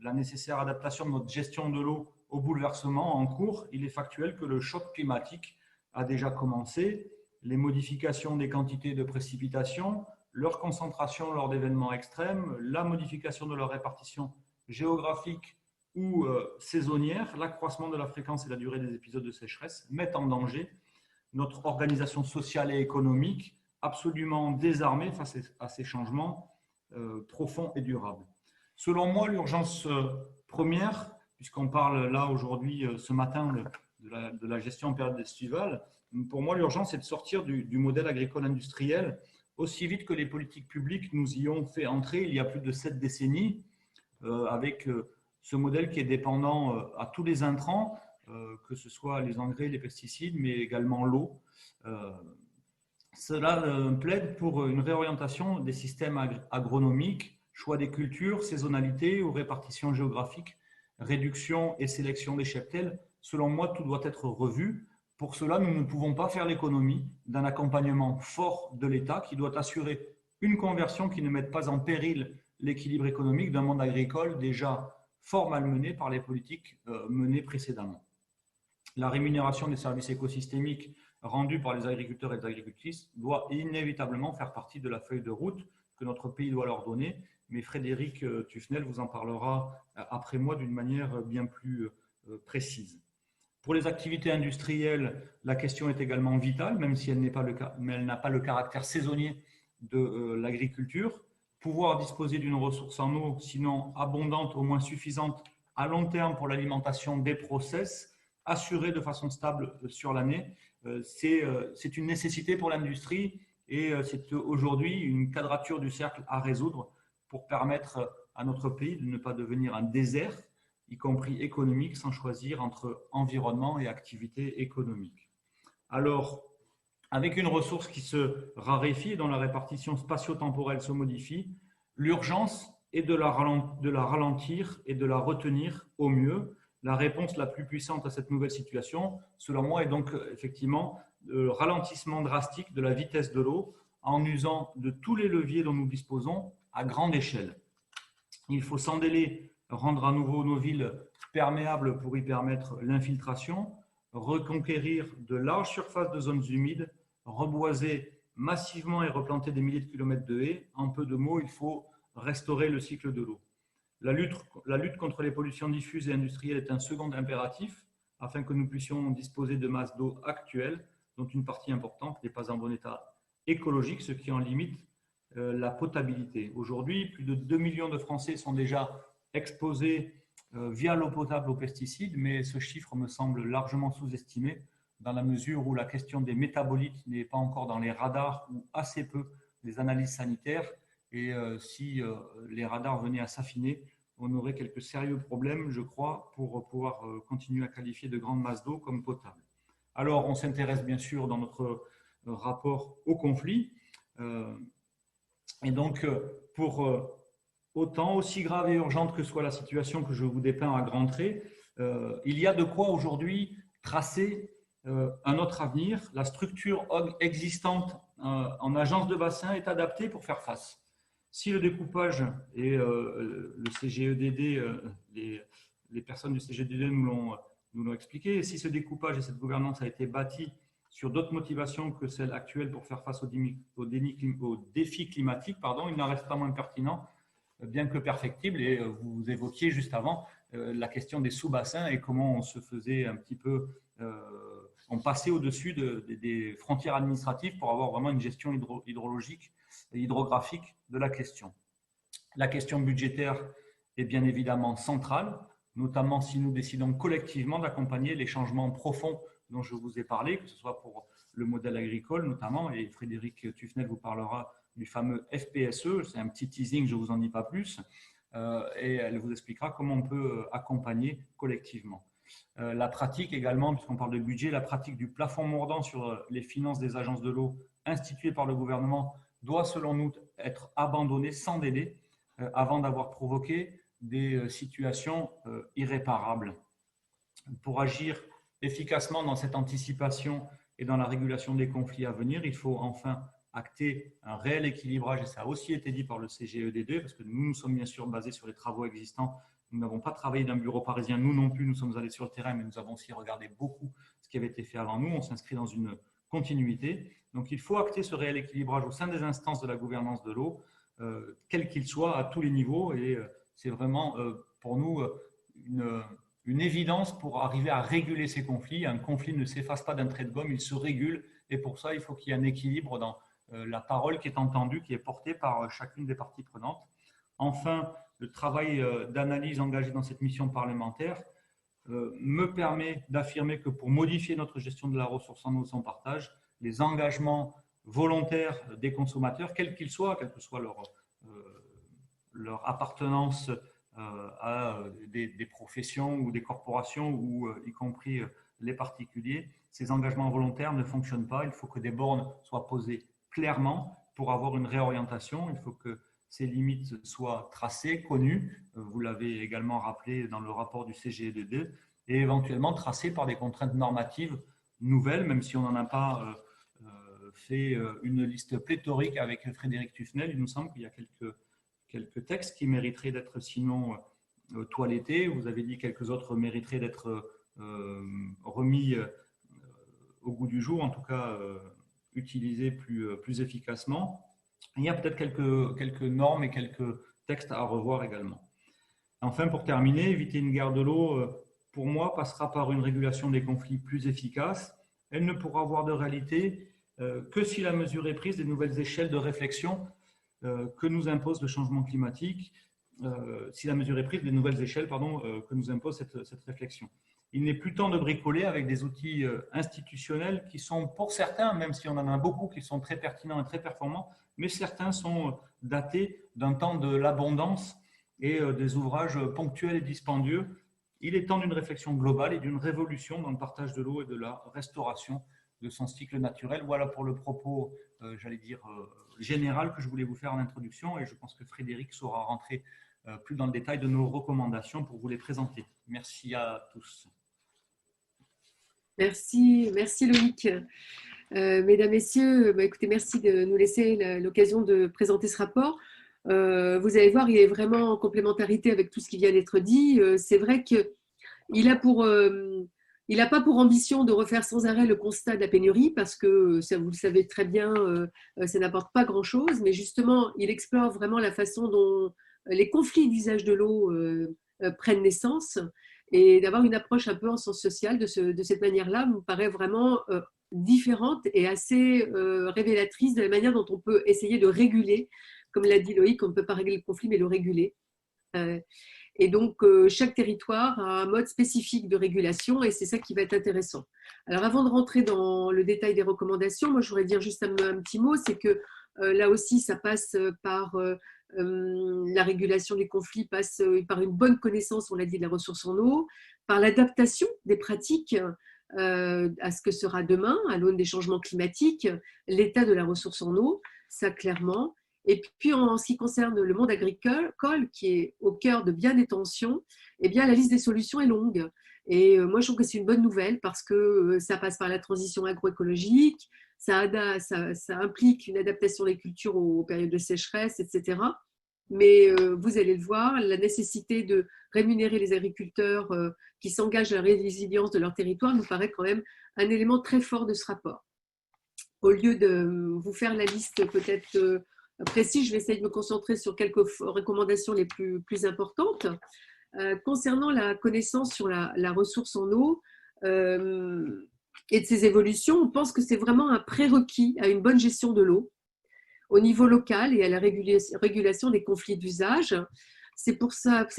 la nécessaire adaptation de notre gestion de l'eau au bouleversement en cours. Il est factuel que le choc climatique a déjà commencé. Les modifications des quantités de précipitations, leur concentration lors d'événements extrêmes, la modification de leur répartition géographique ou saisonnière, l'accroissement de la fréquence et la durée des épisodes de sécheresse mettent en danger notre organisation sociale et économique, absolument désarmée face à ces changements profonds et durables. Selon moi, l'urgence première, puisqu'on parle là aujourd'hui, ce matin, de la gestion en période estivale, pour moi, l'urgence est de sortir du modèle agricole industriel aussi vite que les politiques publiques nous y ont fait entrer il y a plus de 7 décennies, avec ce modèle qui est dépendant à tous les intrants, que ce soit les engrais, les pesticides, mais également l'eau. Cela plaide pour une réorientation des systèmes agronomiques, choix des cultures, saisonnalité ou répartition géographique, réduction et sélection des cheptels. Selon moi, tout doit être revu. Pour cela, nous ne pouvons pas faire l'économie d'un accompagnement fort de l'État qui doit assurer une conversion qui ne mette pas en péril l'équilibre économique d'un monde agricole déjà fort malmené par les politiques menées précédemment. La rémunération des services écosystémiques rendus par les agriculteurs et les agricultrices doit inévitablement faire partie de la feuille de route que notre pays doit leur donner. Mais Frédéric Tufnel vous en parlera après moi d'une manière bien plus précise. Pour les activités industrielles, la question est également vitale, même si elle n'a pas le caractère saisonnier de l'agriculture. Pouvoir disposer d'une ressource en eau, sinon abondante, au moins suffisante à long terme pour l'alimentation des process, assurée de façon stable sur l'année, c'est une nécessité pour l'industrie et c'est aujourd'hui une quadrature du cercle à résoudre pour permettre à notre pays de ne pas devenir un désert, y compris économique, sans choisir entre environnement et activité économique. Alors, avec une ressource qui se raréfie et dont la répartition spatio-temporelle se modifie, l'urgence est de la ralentir et de la retenir au mieux. La réponse la plus puissante à cette nouvelle situation, selon moi, est donc effectivement le ralentissement drastique de la vitesse de l'eau en usant de tous les leviers dont nous disposons à grande échelle. Il faut sans délai rendre à nouveau nos villes perméables pour y permettre l'infiltration, reconquérir de larges surfaces de zones humides, reboiser massivement et replanter des milliers de kilomètres de haies. En peu de mots, il faut restaurer le cycle de l'eau. La lutte contre les pollutions diffuses et industrielles est un second impératif afin que nous puissions disposer de masses d'eau actuelles, dont une partie importante n'est pas en bon état écologique, ce qui en limite la potabilité. Aujourd'hui, plus de 2 millions de Français sont déjà exposés via l'eau potable aux pesticides, mais ce chiffre me semble largement sous-estimé dans la mesure où la question des métabolites n'est pas encore dans les radars ou assez peu des analyses sanitaires. Et si les radars venaient à s'affiner, on aurait quelques sérieux problèmes, je crois, pour pouvoir continuer à qualifier de grandes masses d'eau comme potable. Alors, on s'intéresse bien sûr dans notre rapport au conflit. Et donc, pour autant, aussi grave et urgente que soit la situation que je vous dépeins à grands traits, il y a de quoi aujourd'hui tracer un autre avenir. La structure existante en agence de bassin est adaptée pour faire face. Si le découpage et le CGEDD, les personnes du CGEDD nous l'ont expliqué, et si ce découpage et cette gouvernance a été bâti sur d'autres motivations que celles actuelles pour faire face aux défis climatiques, il n'en reste pas moins pertinent, bien que perfectible. Et vous évoquiez juste avant la question des sous-bassins et comment on se faisait un petit peu, on passait au-dessus des frontières administratives pour avoir vraiment une gestion hydrologique et hydrographique de la question. La question budgétaire est bien évidemment centrale, notamment si nous décidons collectivement d'accompagner les changements profonds dont je vous ai parlé, que ce soit pour le modèle agricole notamment, et Frédéric Tufnel vous parlera du fameux FPSE, c'est un petit teasing, je ne vous en dis pas plus, et elle vous expliquera comment on peut accompagner collectivement. La pratique également, puisqu'on parle de budget, la pratique du plafond mordant sur les finances des agences de l'eau instituées par le gouvernement doit selon nous être abandonnée sans délai avant d'avoir provoqué des situations irréparables. Pour agir efficacement dans cette anticipation et dans la régulation des conflits à venir, il faut enfin acter un réel équilibrage, et ça a aussi été dit par le CGEDD, parce que nous sommes bien sûr basés sur les travaux existants. Nous n'avons pas travaillé d'un bureau parisien, nous non plus, nous sommes allés sur le terrain, mais nous avons aussi regardé beaucoup ce qui avait été fait avant nous. On s'inscrit dans une continuité. Donc, il faut acter ce réel équilibrage au sein des instances de la gouvernance de l'eau, quel qu'il soit, à tous les niveaux. Et c'est vraiment pour nous une évidence pour arriver à réguler ces conflits. Un conflit ne s'efface pas d'un trait de gomme, il se régule. Et pour ça, il faut qu'il y ait un équilibre dans la parole qui est entendue, qui est portée par chacune des parties prenantes. Enfin, le travail d'analyse engagé dans cette mission parlementaire me permet d'affirmer que pour modifier notre gestion de la ressource en eau sans partage, les engagements volontaires des consommateurs, quels qu'ils soient, quelle que soit leur appartenance à des professions ou des corporations ou y compris les particuliers, ces engagements volontaires ne fonctionnent pas. Il faut que des bornes soient posées clairement pour avoir une réorientation. Il faut que ces limites soient tracées, connues. Vous l'avez également rappelé dans le rapport du CGEDD, et éventuellement tracées par des contraintes normatives nouvelles, même si on n'en a pas fait une liste pléthorique avec Frédéric Tufnel. Il nous semble qu'il y a quelques textes qui mériteraient d'être sinon toilettés. Vous avez dit quelques autres mériteraient d'être remis au goût du jour, en tout cas utilisés plus efficacement. Il y a peut-être quelques normes et quelques textes à revoir également. Enfin, pour terminer, éviter une guerre de l'eau, pour moi, passera par une régulation des conflits plus efficace. Elle ne pourra avoir de réalité que si la mesure est prise des nouvelles échelles de réflexion que nous impose le changement climatique, si la mesure est prise des nouvelles échelles que nous impose cette réflexion. Il n'est plus temps de bricoler avec des outils institutionnels qui sont pour certains, même si on en a beaucoup qui sont très pertinents et très performants, mais certains sont datés d'un temps de l'abondance et des ouvrages ponctuels et dispendieux. Il est temps d'une réflexion globale et d'une révolution dans le partage de l'eau et de la restauration de son cycle naturel. Voilà pour le propos, j'allais dire, général que je voulais vous faire en introduction, et je pense que Frédéric saura rentrer plus dans le détail de nos recommandations pour vous les présenter. Merci à tous. Merci Loïc. Mesdames, Messieurs, écoutez, merci de nous laisser l'occasion de présenter ce rapport. Vous allez voir, il est vraiment en complémentarité avec tout ce qui vient d'être dit. C'est vrai qu'il n'a pas pour ambition de refaire sans arrêt le constat de la pénurie, parce que, ça, vous le savez très bien, ça n'apporte pas grand-chose, mais justement, il explore vraiment la façon dont les conflits d'usage de l'eau prennent naissance, et d'avoir une approche un peu en sens social de cette manière-là me paraît vraiment différente et assez révélatrice de la manière dont on peut essayer de réguler. Comme l'a dit Loïc, on ne peut pas régler le conflit, mais le réguler. Et donc, chaque territoire a un mode spécifique de régulation, et c'est ça qui va être intéressant. Alors, avant de rentrer dans le détail des recommandations, moi, je voudrais dire juste un petit mot, c'est que là aussi, ça passe par la régulation des conflits, passe par une bonne connaissance, on l'a dit, de la ressource en eau, par l'adaptation des pratiques à ce que sera demain, à l'aune des changements climatiques, l'état de la ressource en eau, ça clairement. Et puis, en ce qui concerne le monde agricole, qui est au cœur de bien des tensions, eh bien, la liste des solutions est longue. Et moi, je trouve que c'est une bonne nouvelle parce que ça passe par la transition agroécologique, ça implique une adaptation des cultures aux périodes de sécheresse, etc. Mais vous allez le voir, la nécessité de rémunérer les agriculteurs qui s'engagent à la résilience de leur territoire nous paraît quand même un élément très fort de ce rapport. Au lieu de vous faire la liste peut-être précise, je vais essayer de me concentrer sur quelques recommandations les plus importantes. Concernant la connaissance sur la ressource en eau et de ses évolutions, on pense que c'est vraiment un prérequis à une bonne gestion de l'eau au niveau local et à la régulation des conflits d'usage. C'est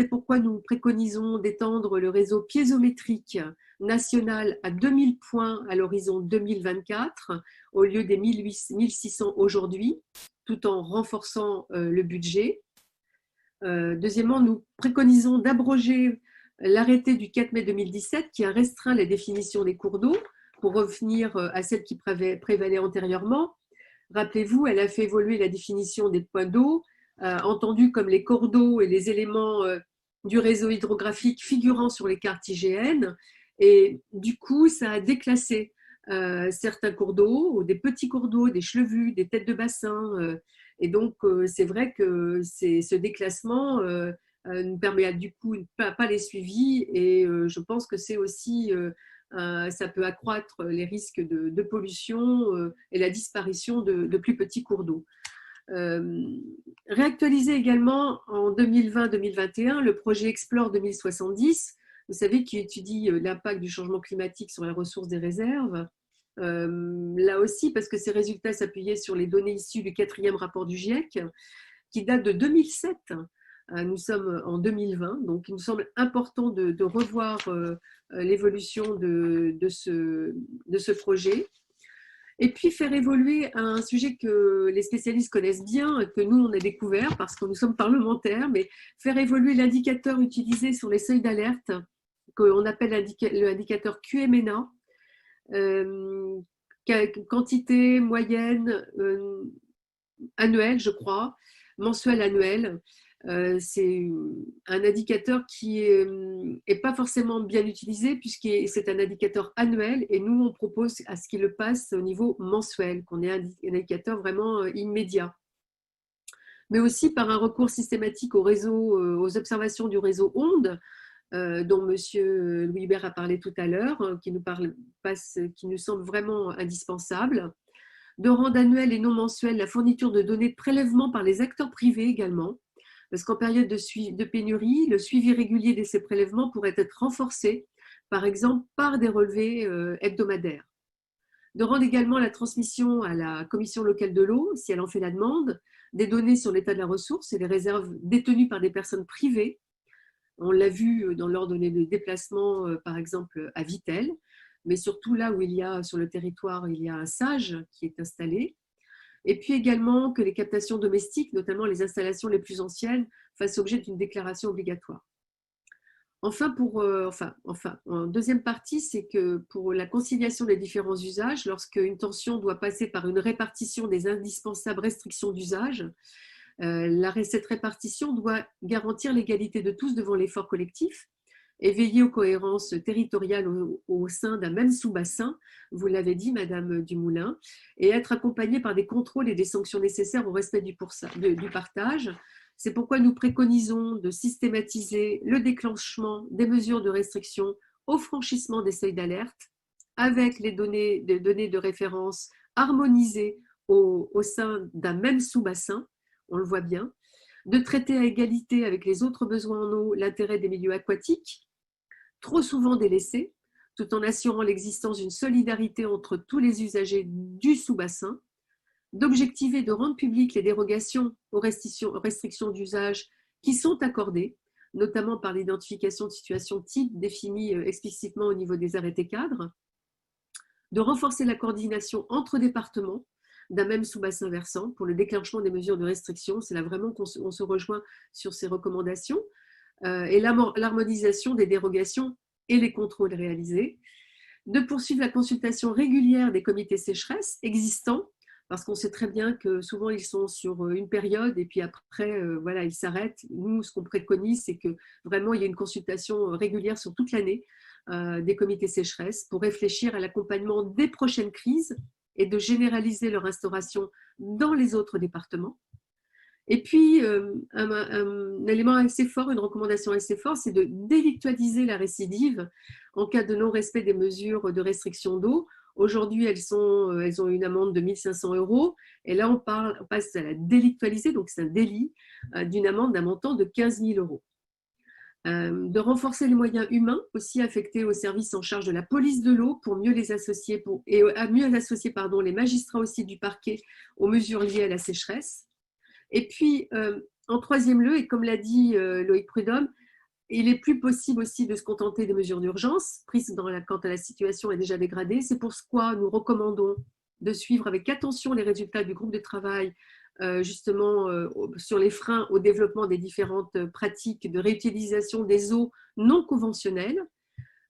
pourquoi nous préconisons d'étendre le réseau piézométrique national à 2000 points à l'horizon 2024 au lieu des 1600 aujourd'hui, tout en renforçant le budget. Deuxièmement, nous préconisons d'abroger l'arrêté du 4 mai 2017 qui a restreint la définition des cours d'eau pour revenir à celle qui prévalait antérieurement. Rappelez-vous, elle a fait évoluer la définition des points d'eau, entendus comme les cours d'eau et les éléments du réseau hydrographique figurant sur les cartes IGN. Et du coup, ça a déclassé certains cours d'eau, des petits cours d'eau, des chlevus, des têtes de bassin. Et donc, c'est vrai que ce déclassement ne permet du coup pas les suivis. Et je pense que c'est aussi, ça peut accroître les risques de pollution et la disparition de plus petits cours d'eau. Réactualiser également en 2020-2021 le projet Explore 2070, vous savez, qui étudie l'impact du changement climatique sur les ressources des réserves. Là aussi, parce que ces résultats s'appuyaient sur les données issues du 4e rapport du GIEC, qui date de 2007. Nous sommes en 2020, donc il nous semble important de revoir l'évolution de ce projet. Et puis faire évoluer un sujet que les spécialistes connaissent bien, que nous on a découvert parce que nous sommes parlementaires, mais faire évoluer l'indicateur utilisé sur les seuils d'alerte, qu'on appelle l'indicateur QMNA, quantité moyenne annuelle, je crois, mensuelle annuelle. C'est un indicateur qui n'est pas forcément bien utilisé puisque c'est un indicateur annuel et nous on propose à ce qu'il le passe au niveau mensuel, qu'on ait un indicateur vraiment immédiat. Mais aussi par un recours systématique aux observations du réseau ONDE, dont M. Louis Hubert a parlé tout à l'heure, qui nous semble vraiment indispensable. de rendre annuelle et non mensuelle la fourniture de données de prélèvement par les acteurs privés également, parce qu'en période de pénurie, le suivi régulier de ces prélèvements pourrait être renforcé, par exemple par des relevés hebdomadaires. De rendre également la transmission à la commission locale de l'eau, si elle en fait la demande, des données sur l'état de la ressource et les réserves détenues par des personnes privées. On l'a vu dans lors de déplacements, par exemple à Vittel, mais surtout là où il y a sur le territoire, il y a un SAGE qui est installé. Et puis également que les captations domestiques, notamment les installations les plus anciennes, fassent objet d'une déclaration obligatoire. Enfin, en deuxième partie, c'est que pour la conciliation des différents usages, lorsqu'une tension doit passer par une répartition des indispensables restrictions d'usage, cette répartition doit garantir l'égalité de tous devant l'effort collectif et veiller aux cohérences territoriales au sein d'un même sous-bassin, vous l'avez dit, Madame Dumoulin, et être accompagnée par des contrôles et des sanctions nécessaires au respect du partage. C'est pourquoi nous préconisons de systématiser le déclenchement des mesures de restriction au franchissement des seuils d'alerte avec les données de référence harmonisées au sein d'un même sous-bassin, on le voit bien, de traiter à égalité avec les autres besoins en eau l'intérêt des milieux aquatiques, trop souvent délaissés, tout en assurant l'existence d'une solidarité entre tous les usagers du sous-bassin, d'objectiver, de rendre publiques les dérogations aux restrictions d'usage qui sont accordées, notamment par l'identification de situations types définies explicitement au niveau des arrêtés cadres, de renforcer la coordination entre départements d'un même sous-bassin versant pour le déclenchement des mesures de restriction. C'est là vraiment qu'on se rejoint sur ces recommandations, et l'harmonisation des dérogations et les contrôles réalisés, de poursuivre la consultation régulière des comités sécheresse existants, parce qu'on sait très bien que souvent ils sont sur une période et puis après voilà, ils s'arrêtent. Nous, ce qu'on préconise, c'est que vraiment il y ait une consultation régulière sur toute l'année des comités sécheresse pour réfléchir à l'accompagnement des prochaines crises et de généraliser leur instauration dans les autres départements. Et puis, un élément assez fort, une recommandation assez forte, c'est de délictualiser la récidive en cas de non-respect des mesures de restriction d'eau. Aujourd'hui, elles ont une amende de 1 500 €. Et là, on passe à la délictualiser, donc c'est un délit, d'une amende d'un montant de 15 000 €. De renforcer les moyens humains aussi affectés aux services en charge de la police de l'eau pour mieux les associer, les magistrats aussi du parquet aux mesures liées à la sécheresse. Et puis, en troisième lieu, et comme l'a dit Loïc Prudhomme, il est plus possible aussi de se contenter des mesures d'urgence prises quand la situation est déjà dégradée. C'est pourquoi nous recommandons de suivre avec attention les résultats du groupe de travail justement sur les freins au développement des différentes pratiques de réutilisation des eaux non conventionnelles.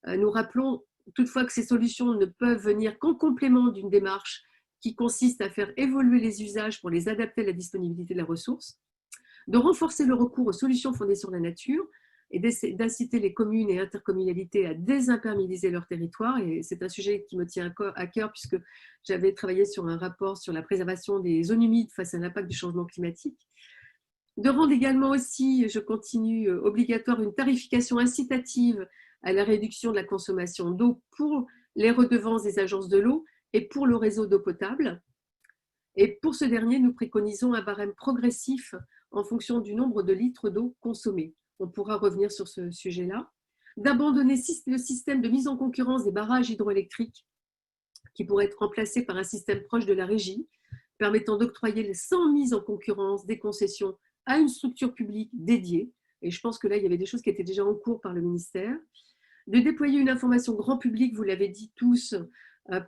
Nous rappelons toutefois que ces solutions ne peuvent venir qu'en complément d'une démarche qui consiste à faire évoluer les usages pour les adapter à la disponibilité de la ressource, de renforcer le recours aux solutions fondées sur la nature et d'inciter les communes et intercommunalités à désimperméabiliser leur territoire. Et c'est un sujet qui me tient à cœur puisque j'avais travaillé sur un rapport sur la préservation des zones humides face à l'impact du changement climatique. De rendre également aussi, je continue, obligatoire une tarification incitative à la réduction de la consommation d'eau pour les redevances des agences de l'eau et pour le réseau d'eau potable. Et pour ce dernier, nous préconisons un barème progressif en fonction du nombre de litres d'eau consommés. On pourra revenir sur ce sujet-là. D'abandonner le système de mise en concurrence des barrages hydroélectriques qui pourrait être remplacé par un système proche de la régie, permettant d'octroyer sans mise en concurrence des concessions à une structure publique dédiée. Et je pense que là, il y avait des choses qui étaient déjà en cours par le ministère. De déployer une information grand public, vous l'avez dit tous,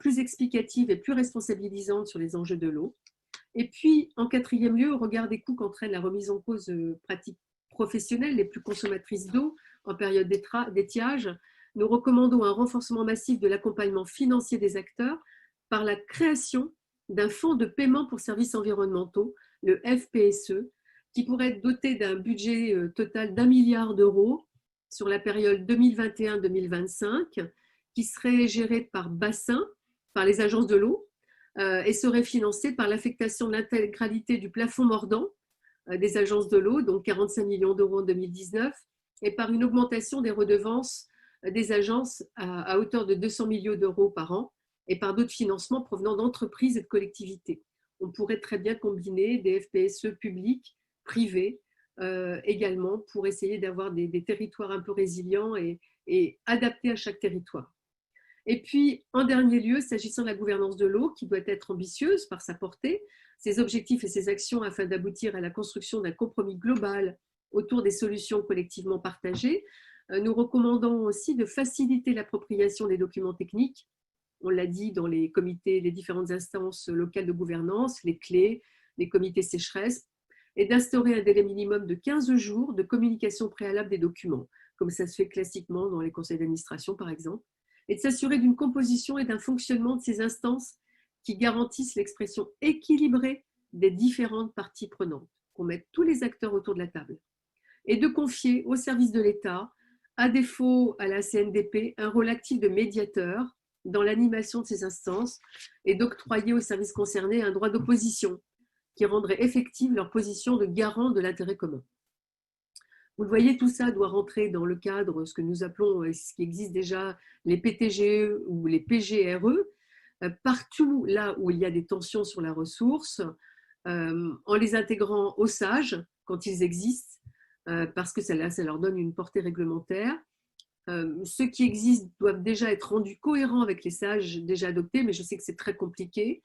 plus explicative et plus responsabilisante sur les enjeux de l'eau. Et puis, en quatrième lieu, au regard des coûts qu'entraîne la remise en cause de pratiques professionnelles les plus consommatrices d'eau en période d'étiage, nous recommandons un renforcement massif de l'accompagnement financier des acteurs par la création d'un fonds de paiement pour services environnementaux, le FPSE, qui pourrait être doté d'un budget total d'1 milliard d'euros sur la période 2021-2025, qui serait géré par bassin, par les agences de l'eau, et serait financé par l'affectation de l'intégralité du plafond mordant des agences de l'eau, donc 45 millions d'euros en 2019, et par une augmentation des redevances des agences à hauteur de 200 millions d'euros par an, et par d'autres financements provenant d'entreprises et de collectivités. On pourrait très bien combiner des FPSE publics, privés, également, pour essayer d'avoir des territoires un peu résilients et adaptés à chaque territoire. Et puis, en dernier lieu, s'agissant de la gouvernance de l'eau, qui doit être ambitieuse par sa portée, ses objectifs et ses actions afin d'aboutir à la construction d'un compromis global autour des solutions collectivement partagées, nous recommandons aussi de faciliter l'appropriation des documents techniques. On l'a dit dans les comités, les différentes instances locales de gouvernance, les clés, les comités sécheresse, et d'instaurer un délai minimum de 15 jours de communication préalable des documents, comme ça se fait classiquement dans les conseils d'administration, par exemple, et de s'assurer d'une composition et d'un fonctionnement de ces instances qui garantissent l'expression équilibrée des différentes parties prenantes, qu'on mette tous les acteurs autour de la table, et de confier au service de l'État, à défaut à la CNDP, un rôle actif de médiateur dans l'animation de ces instances et d'octroyer aux services concernés un droit d'opposition qui rendrait effective leur position de garant de l'intérêt commun. Vous le voyez, tout ça doit rentrer dans le cadre, ce que nous appelons, ce qui existe déjà, les PTGE ou les PGRE, partout là où il y a des tensions sur la ressource, en les intégrant aux sages quand ils existent, parce que ça leur donne une portée réglementaire. Ceux qui existent doivent déjà être rendus cohérents avec les sages déjà adoptés, mais je sais que c'est très compliqué.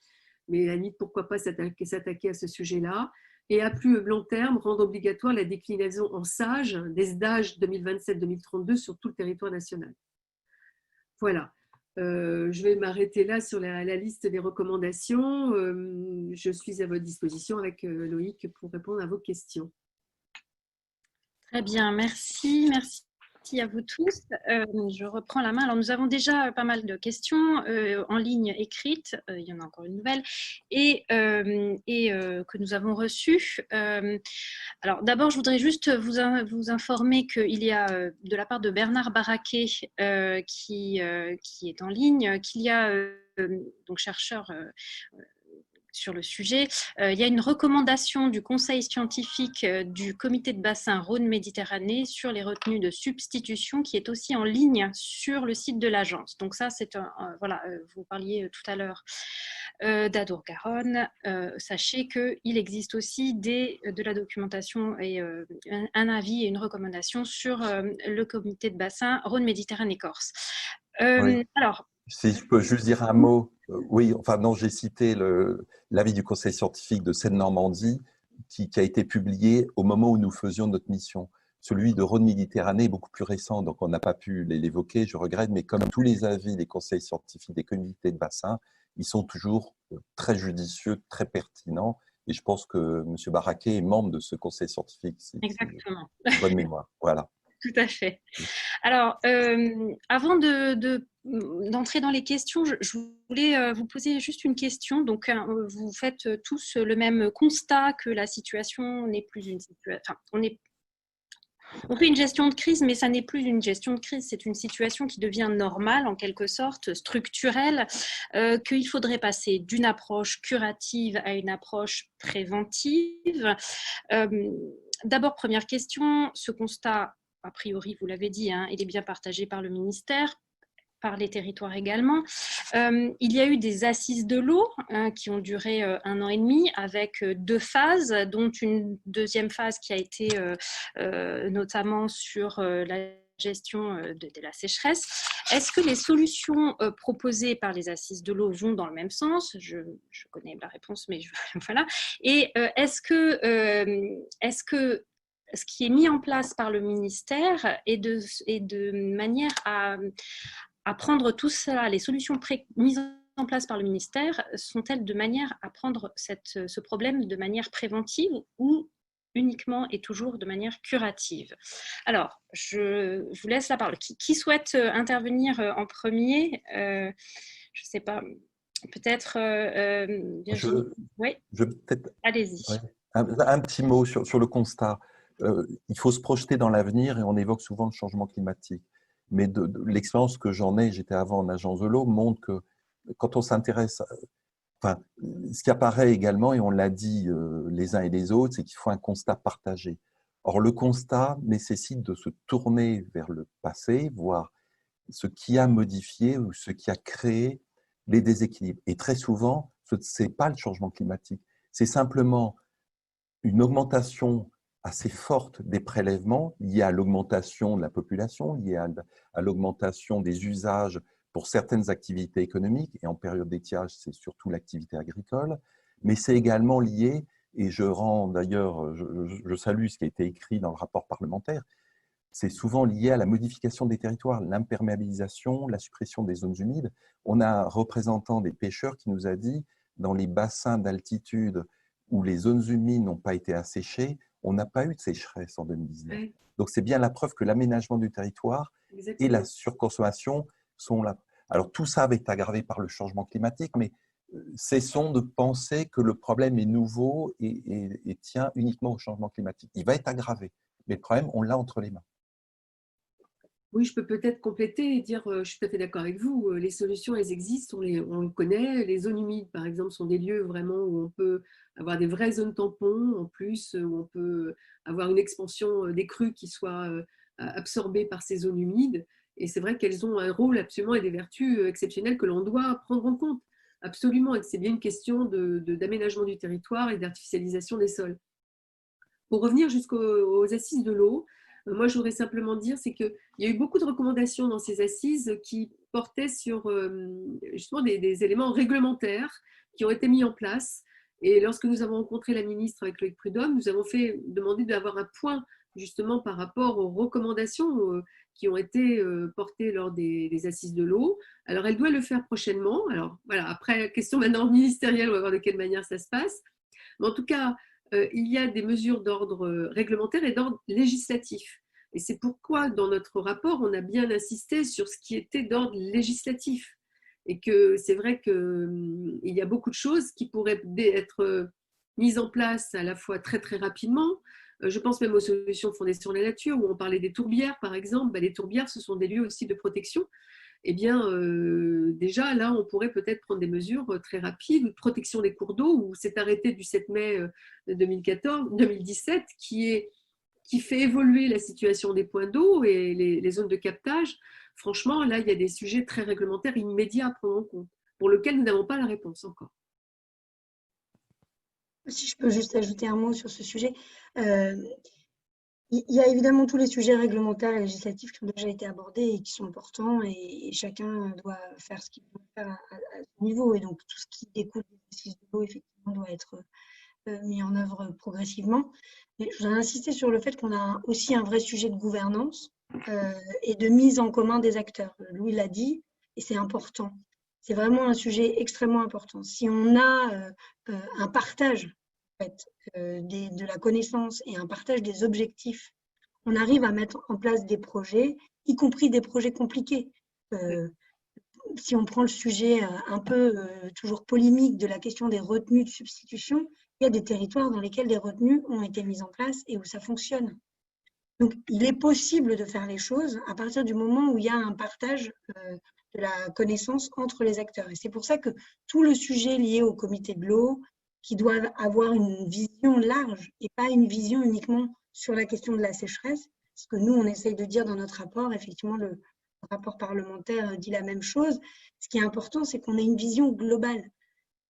Mais à la limite, pourquoi pas s'attaquer à ce sujet-là. Et à plus long terme, rendre obligatoire la déclinaison en SAGE des SDAGE 2027-2032 sur tout le territoire national. Voilà. Je vais m'arrêter là sur la liste des recommandations. Je suis à votre disposition avec Loïc pour répondre à vos questions. Très bien, merci. Merci à vous tous. Je reprends la main. Alors, nous avons déjà pas mal de questions en ligne écrites. Il y en a encore une nouvelle et que nous avons reçues. Alors, d'abord, je voudrais juste vous informer qu'il y a, de la part de Bernard Barraquet, qui est en ligne, qu'il y a, donc chercheur sur le sujet. Il y a une recommandation du conseil scientifique du comité de bassin Rhône-Méditerranée sur les retenues de substitution qui est aussi en ligne sur le site de l'agence. Donc ça, c'est voilà, vous parliez tout à l'heure d'Adour-Garonne. Sachez qu'il existe aussi de la documentation et un avis et une recommandation sur le comité de bassin Rhône-Méditerranée-Corse. Oui. Alors, si je peux juste dire un mot, oui, enfin non, j'ai cité l'avis du conseil scientifique de Seine-Normandie qui a été publié au moment où nous faisions notre mission. Celui de Rhône-Méditerranée est beaucoup plus récent, donc on n'a pas pu l'évoquer, je regrette, mais comme tous les avis des conseils scientifiques des comités de bassin, ils sont toujours très judicieux, très pertinents, et je pense que M. Barraquet est membre de ce conseil scientifique. Exactement. Bonne mémoire, voilà. Tout à fait. Alors, avant d'entrer dans les questions, je voulais vous poser juste une question. Donc, vous faites tous le même constat que la situation n'est plus une situation. Enfin, on fait une gestion de crise, mais ça n'est plus une gestion de crise. C'est une situation qui devient normale, en quelque sorte, structurelle, qu'il faudrait passer d'une approche curative à une approche préventive. D'abord, première question, ce constat, a priori, vous l'avez dit, hein, il est bien partagé par le ministère, par les territoires également. Il y a eu des assises de l'eau qui ont duré 1 an et demi avec 2 phases, dont une deuxième phase qui a été notamment sur la gestion de la sécheresse. Est-ce que les solutions proposées par les assises de l'eau vont dans le même sens? Je connais la réponse, mais voilà. Et est-ce que ce qui est mis en place par le ministère est de manière à prendre tout cela, les solutions mises en place par le ministère, sont-elles de manière à prendre ce problème de manière préventive ou uniquement et toujours de manière curative? Alors, je vous laisse la parole. Qui souhaite intervenir en premier? Je ne sais pas, peut-être Virginie. Oui, allez-y. Ouais, un petit mot sur le constat. Il faut se projeter dans l'avenir et on évoque souvent le changement climatique. Mais de l'expérience que j'en ai, j'étais avant en agence de l'eau, montre que quand on s'intéresse, enfin, ce qui apparaît également, et on l'a dit les uns et les autres, c'est qu'il faut un constat partagé. Or, le constat nécessite de se tourner vers le passé, voir ce qui a modifié ou ce qui a créé les déséquilibres. Et très souvent, ce n'est pas le changement climatique, c'est simplement une augmentation assez forte des prélèvements liée à l'augmentation de la population, liée à l'augmentation des usages pour certaines activités économiques, et en période d'étiage, c'est surtout l'activité agricole, mais c'est également lié, et je salue ce qui a été écrit dans le rapport parlementaire, c'est souvent lié à la modification des territoires, l'imperméabilisation, la suppression des zones humides. On a un représentant des pêcheurs qui nous a dit, dans les bassins d'altitude où les zones humides n'ont pas été asséchées, on n'a pas eu de sécheresse en 2019. Oui. Donc, c'est bien la preuve que l'aménagement du territoire et la surconsommation sont là. Alors, tout ça va être aggravé par le changement climatique, mais cessons de penser que le problème est nouveau et tient uniquement au changement climatique. Il va être aggravé, mais le problème, on l'a entre les mains. Oui, je peux peut-être compléter et dire, je suis tout à fait d'accord avec vous, les solutions, elles existent, on le connaît. Les zones humides, par exemple, sont des lieux vraiment où on peut avoir des vraies zones tampons, en plus, où on peut avoir une expansion des crues qui soit absorbée par ces zones humides. Et c'est vrai qu'elles ont un rôle absolument et des vertus exceptionnelles que l'on doit prendre en compte. Absolument, et que c'est bien une question d'aménagement du territoire et d'artificialisation des sols. Pour revenir jusqu'aux assises de l'eau, moi, je voudrais simplement dire, c'est qu'il y a eu beaucoup de recommandations dans ces assises qui portaient sur justement des éléments réglementaires qui ont été mis en place. Et lorsque nous avons rencontré la ministre avec Loïc Prud'homme, nous avons demandé d'avoir un point justement par rapport aux recommandations qui ont été portées lors des assises de l'eau. Alors, elle doit le faire prochainement. Alors, voilà, après, question maintenant ministérielle, on va voir de quelle manière ça se passe. Mais en tout cas, il y a des mesures d'ordre réglementaire et d'ordre législatif. Et c'est pourquoi, dans notre rapport, on a bien insisté sur ce qui était d'ordre législatif. Et que c'est vrai qu'il y a beaucoup de choses qui pourraient être mises en place à la fois très, très rapidement. Je pense même aux solutions fondées sur la nature, où on parlait des tourbières, par exemple. Les tourbières, ce sont des lieux aussi de protection. Eh bien, déjà, là, on pourrait peut-être prendre des mesures très rapides de protection des cours d'eau, où cet arrêté du 7 mai 2017 qui fait évoluer la situation des points d'eau et les zones de captage. Franchement, là, il y a des sujets très réglementaires immédiats à prendre en compte, pour lesquels nous n'avons pas la réponse encore. Si je peux juste ajouter un mot sur ce sujet. Il y a évidemment tous les sujets réglementaires et législatifs qui ont déjà été abordés et qui sont importants, et chacun doit faire ce qu'il peut faire à son niveau. Et donc, tout ce qui découle des assises de l'eau, effectivement, doit être mis en œuvre progressivement. Mais je voudrais insister sur le fait qu'on a aussi un vrai sujet de gouvernance et de mise en commun des acteurs. Louis l'a dit, et c'est important. C'est vraiment un sujet extrêmement important. Si on a un partage de la connaissance et un partage des objectifs, on arrive à mettre en place des projets, y compris des projets compliqués. Si on prend le sujet un peu toujours polémique de la question des retenues de substitution, il y a des territoires dans lesquels des retenues ont été mises en place et où ça fonctionne. Donc, il est possible de faire les choses à partir du moment où il y a un partage de la connaissance entre les acteurs. Et c'est pour ça que tout le sujet lié au comité de l'eau, qui doivent avoir une vision large et pas une vision uniquement sur la question de la sécheresse. Ce que nous, on essaye de dire dans notre rapport, effectivement, le rapport parlementaire dit la même chose. Ce qui est important, c'est qu'on ait une vision globale.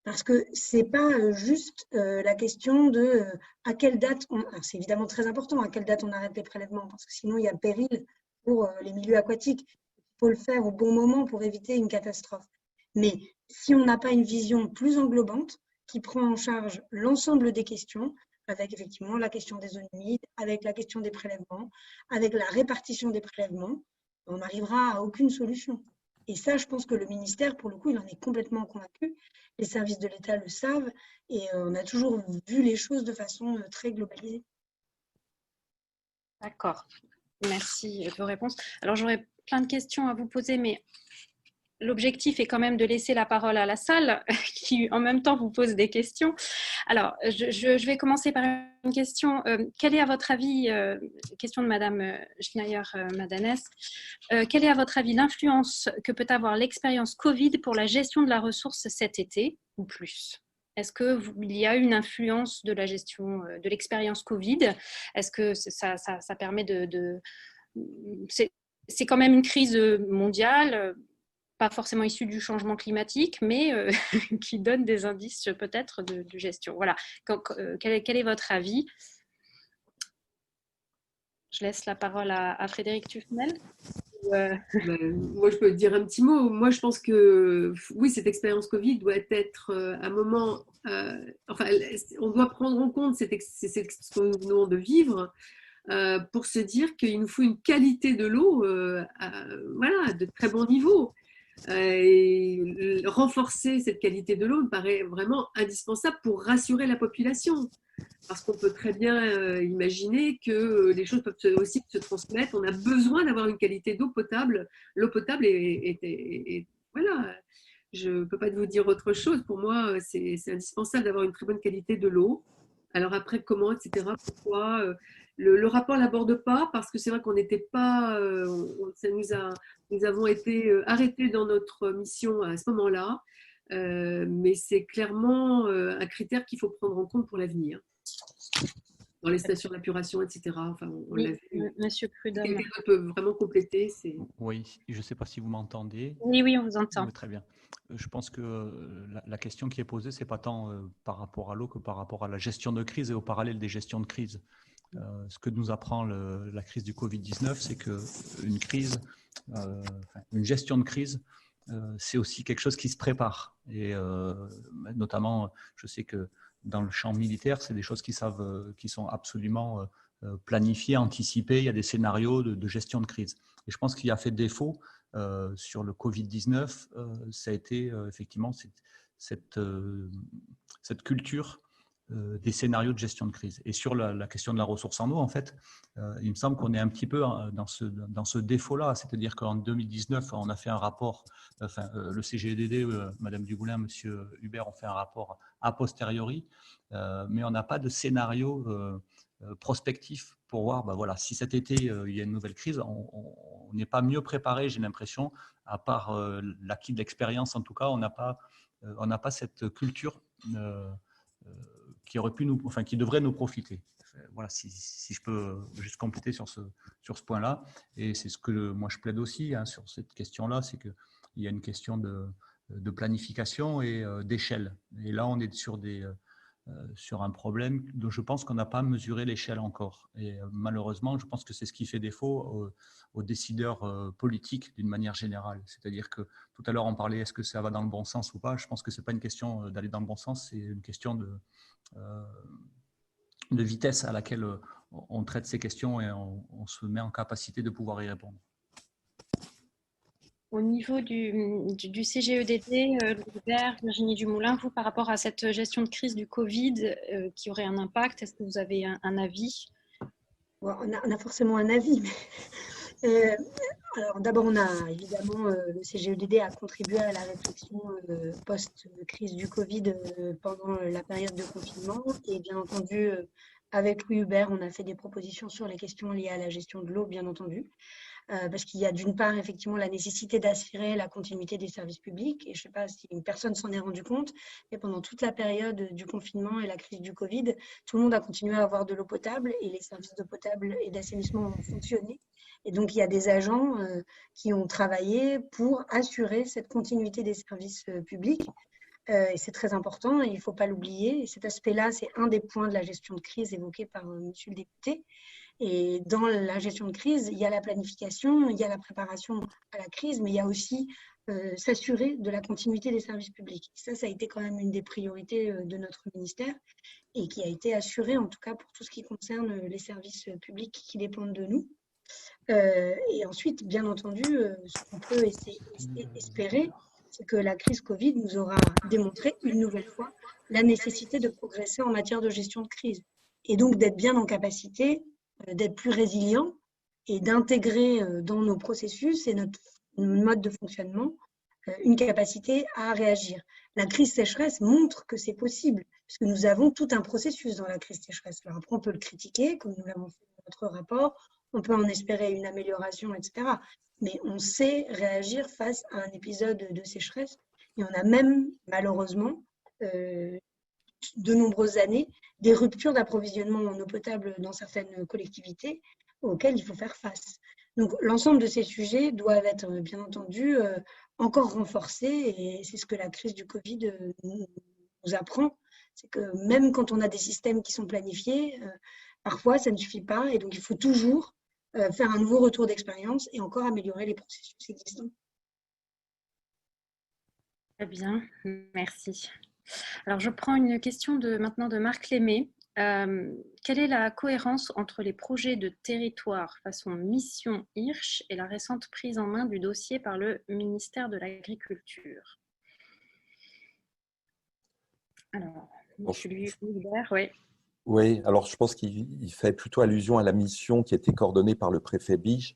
Parce que ce n'est pas juste la question de à quelle date, c'est évidemment très important, à quelle date on arrête les prélèvements, parce que sinon il y a péril pour les milieux aquatiques. Il faut le faire au bon moment pour éviter une catastrophe. Mais si on n'a pas une vision plus englobante, qui prend en charge l'ensemble des questions, avec effectivement la question des zones humides, avec la question des prélèvements, avec la répartition des prélèvements, on n'arrivera à aucune solution. Et ça, je pense que le ministère, pour le coup, il en est complètement convaincu. Les services de l'État le savent et on a toujours vu les choses de façon très globalisée. D'accord. Merci de vos réponses. Alors, j'aurais plein de questions à vous poser, mais l'objectif est quand même de laisser la parole à la salle qui, en même temps, vous pose des questions. Alors, je vais commencer par une question. Quelle est, à votre avis, question de Madame Schneier-Madanes, quelle est, à votre avis, l'influence que peut avoir l'expérience Covid pour la gestion de la ressource cet été ou plus ? Est-ce qu'il y a une influence de la gestion de l'expérience Covid ? Est-ce que ça permet c'est quand même une crise mondiale ? pas forcément issus du changement climatique, mais qui donnent des indices peut-être de gestion. Voilà. Quel est votre avis? Je laisse la parole à Frédéric Tufnel. Moi, je peux te dire un petit mot. Moi, je pense que oui, cette expérience Covid doit être un moment. Enfin, on doit prendre en compte ce que nous venons de vivre pour se dire qu'il nous faut une qualité de l'eau, voilà, de très bon niveau. Et renforcer cette qualité de l'eau me paraît vraiment indispensable pour rassurer la population. Parce qu'on peut très bien imaginer que les choses peuvent aussi se transmettre. On a besoin d'avoir une qualité d'eau potable. L'eau potable est voilà, je ne peux pas vous dire autre chose. Pour moi, c'est indispensable d'avoir une très bonne qualité de l'eau. Alors après, comment, etc., pourquoi le rapport ne l'aborde pas parce que c'est vrai qu'on n'était pas, nous avons été arrêtés dans notre mission à ce moment-là, mais c'est clairement un critère qu'il faut prendre en compte pour l'avenir. Dans les stations d'épuration, etc. Enfin, on l'a vu. Monsieur Prudhomme. Quelqu'un peut vraiment compléter. Oui, je ne sais pas si vous m'entendez. Oui, on vous entend. Oui, très bien. Je pense que la question qui est posée, ce n'est pas tant par rapport à l'eau que par rapport à la gestion de crise et au parallèle des gestions de crise. Ce que nous apprend la crise du Covid-19, c'est qu'une crise, une gestion de crise, c'est aussi quelque chose qui se prépare. Et notamment, je sais que dans le champ militaire, c'est des choses qui sont absolument planifiées, anticipées. Il y a des scénarios de gestion de crise. Et je pense qu'il a fait défaut sur le Covid-19, ça a été effectivement cette culture des scénarios de gestion de crise. Et sur la question de la ressource en eau, en fait, il me semble qu'on est un petit peu dans ce défaut-là. C'est-à-dire qu'en 2019, on a fait un rapport, le CGEDD, Madame Dumoulin, Monsieur Hubert ont fait un rapport a posteriori, mais on n'a pas de scénario prospectif pour voir, voilà, si cet été, il y a une nouvelle crise, on n'est pas mieux préparé, j'ai l'impression, à part l'acquis de l'expérience, en tout cas, on n'a pas cette culture qui devrait nous profiter. Voilà, si je peux juste compléter sur ce point-là. Et c'est ce que moi je plaide aussi sur cette question-là, c'est qu'il y a une question de planification et d'échelle. Et là, on est sur un problème dont je pense qu'on n'a pas mesuré l'échelle encore. Et malheureusement, je pense que c'est ce qui fait défaut aux décideurs politiques d'une manière générale. C'est-à-dire que tout à l'heure, on parlait est-ce que ça va dans le bon sens ou pas. Je pense que ce n'est pas une question d'aller dans le bon sens, c'est une question de vitesse à laquelle on traite ces questions et on se met en capacité de pouvoir y répondre. Au niveau du CGEDD, Hubert, Virginie Dumoulin, vous, par rapport à cette gestion de crise du Covid qui aurait un impact, est-ce que vous avez un avis? On a forcément un avis. Mais, alors d'abord, on a évidemment, le CGEDD a contribué à la réflexion post-crise du Covid pendant la période de confinement. Et bien entendu, avec Louis Hubert, on a fait des propositions sur les questions liées à la gestion de l'eau, bien entendu. Parce qu'il y a d'une part effectivement la nécessité d'assurer la continuité des services publics. Et je ne sais pas si une personne s'en est rendu compte, mais pendant toute la période du confinement et la crise du Covid, tout le monde a continué à avoir de l'eau potable et les services d'eau potable et d'assainissement ont fonctionné. Et donc, il y a des agents qui ont travaillé pour assurer cette continuité des services publics. Et c'est très important et il ne faut pas l'oublier. Et cet aspect-là, c'est un des points de la gestion de crise évoqué par monsieur le député. Et dans la gestion de crise, il y a la planification, il y a la préparation à la crise, mais il y a aussi s'assurer de la continuité des services publics. Ça a été quand même une des priorités de notre ministère et qui a été assurée, en tout cas pour tout ce qui concerne les services publics qui dépendent de nous. Et ensuite, bien entendu, ce qu'on peut espérer, c'est que la crise Covid nous aura démontré une nouvelle fois la nécessité de progresser en matière de gestion de crise et donc d'être bien en capacité d'être plus résilient et d'intégrer dans nos processus et notre mode de fonctionnement une capacité à réagir. La crise sécheresse montre que c'est possible, puisque nous avons tout un processus dans la crise sécheresse. Alors après, on peut le critiquer, comme nous l'avons fait dans notre rapport, on peut en espérer une amélioration, etc. Mais on sait réagir face à un épisode de sécheresse, et on a même, malheureusement, de nombreuses années, des ruptures d'approvisionnement en eau potable dans certaines collectivités auxquelles il faut faire face. Donc, l'ensemble de ces sujets doivent être, bien entendu, encore renforcés et c'est ce que la crise du Covid nous apprend. C'est que même quand on a des systèmes qui sont planifiés, parfois, ça ne suffit pas et donc il faut toujours faire un nouveau retour d'expérience et encore améliorer les processus existants. Très bien, merci. Alors, je prends une question maintenant de Marc Lémé. Quelle est la cohérence entre les projets de territoire façon mission Hirsch et la récente prise en main du dossier par le ministère de l'Agriculture? Alors, Julie Hubert, oui. Oui, alors je pense qu'il fait plutôt allusion à la mission qui a été coordonnée par le préfet Biche,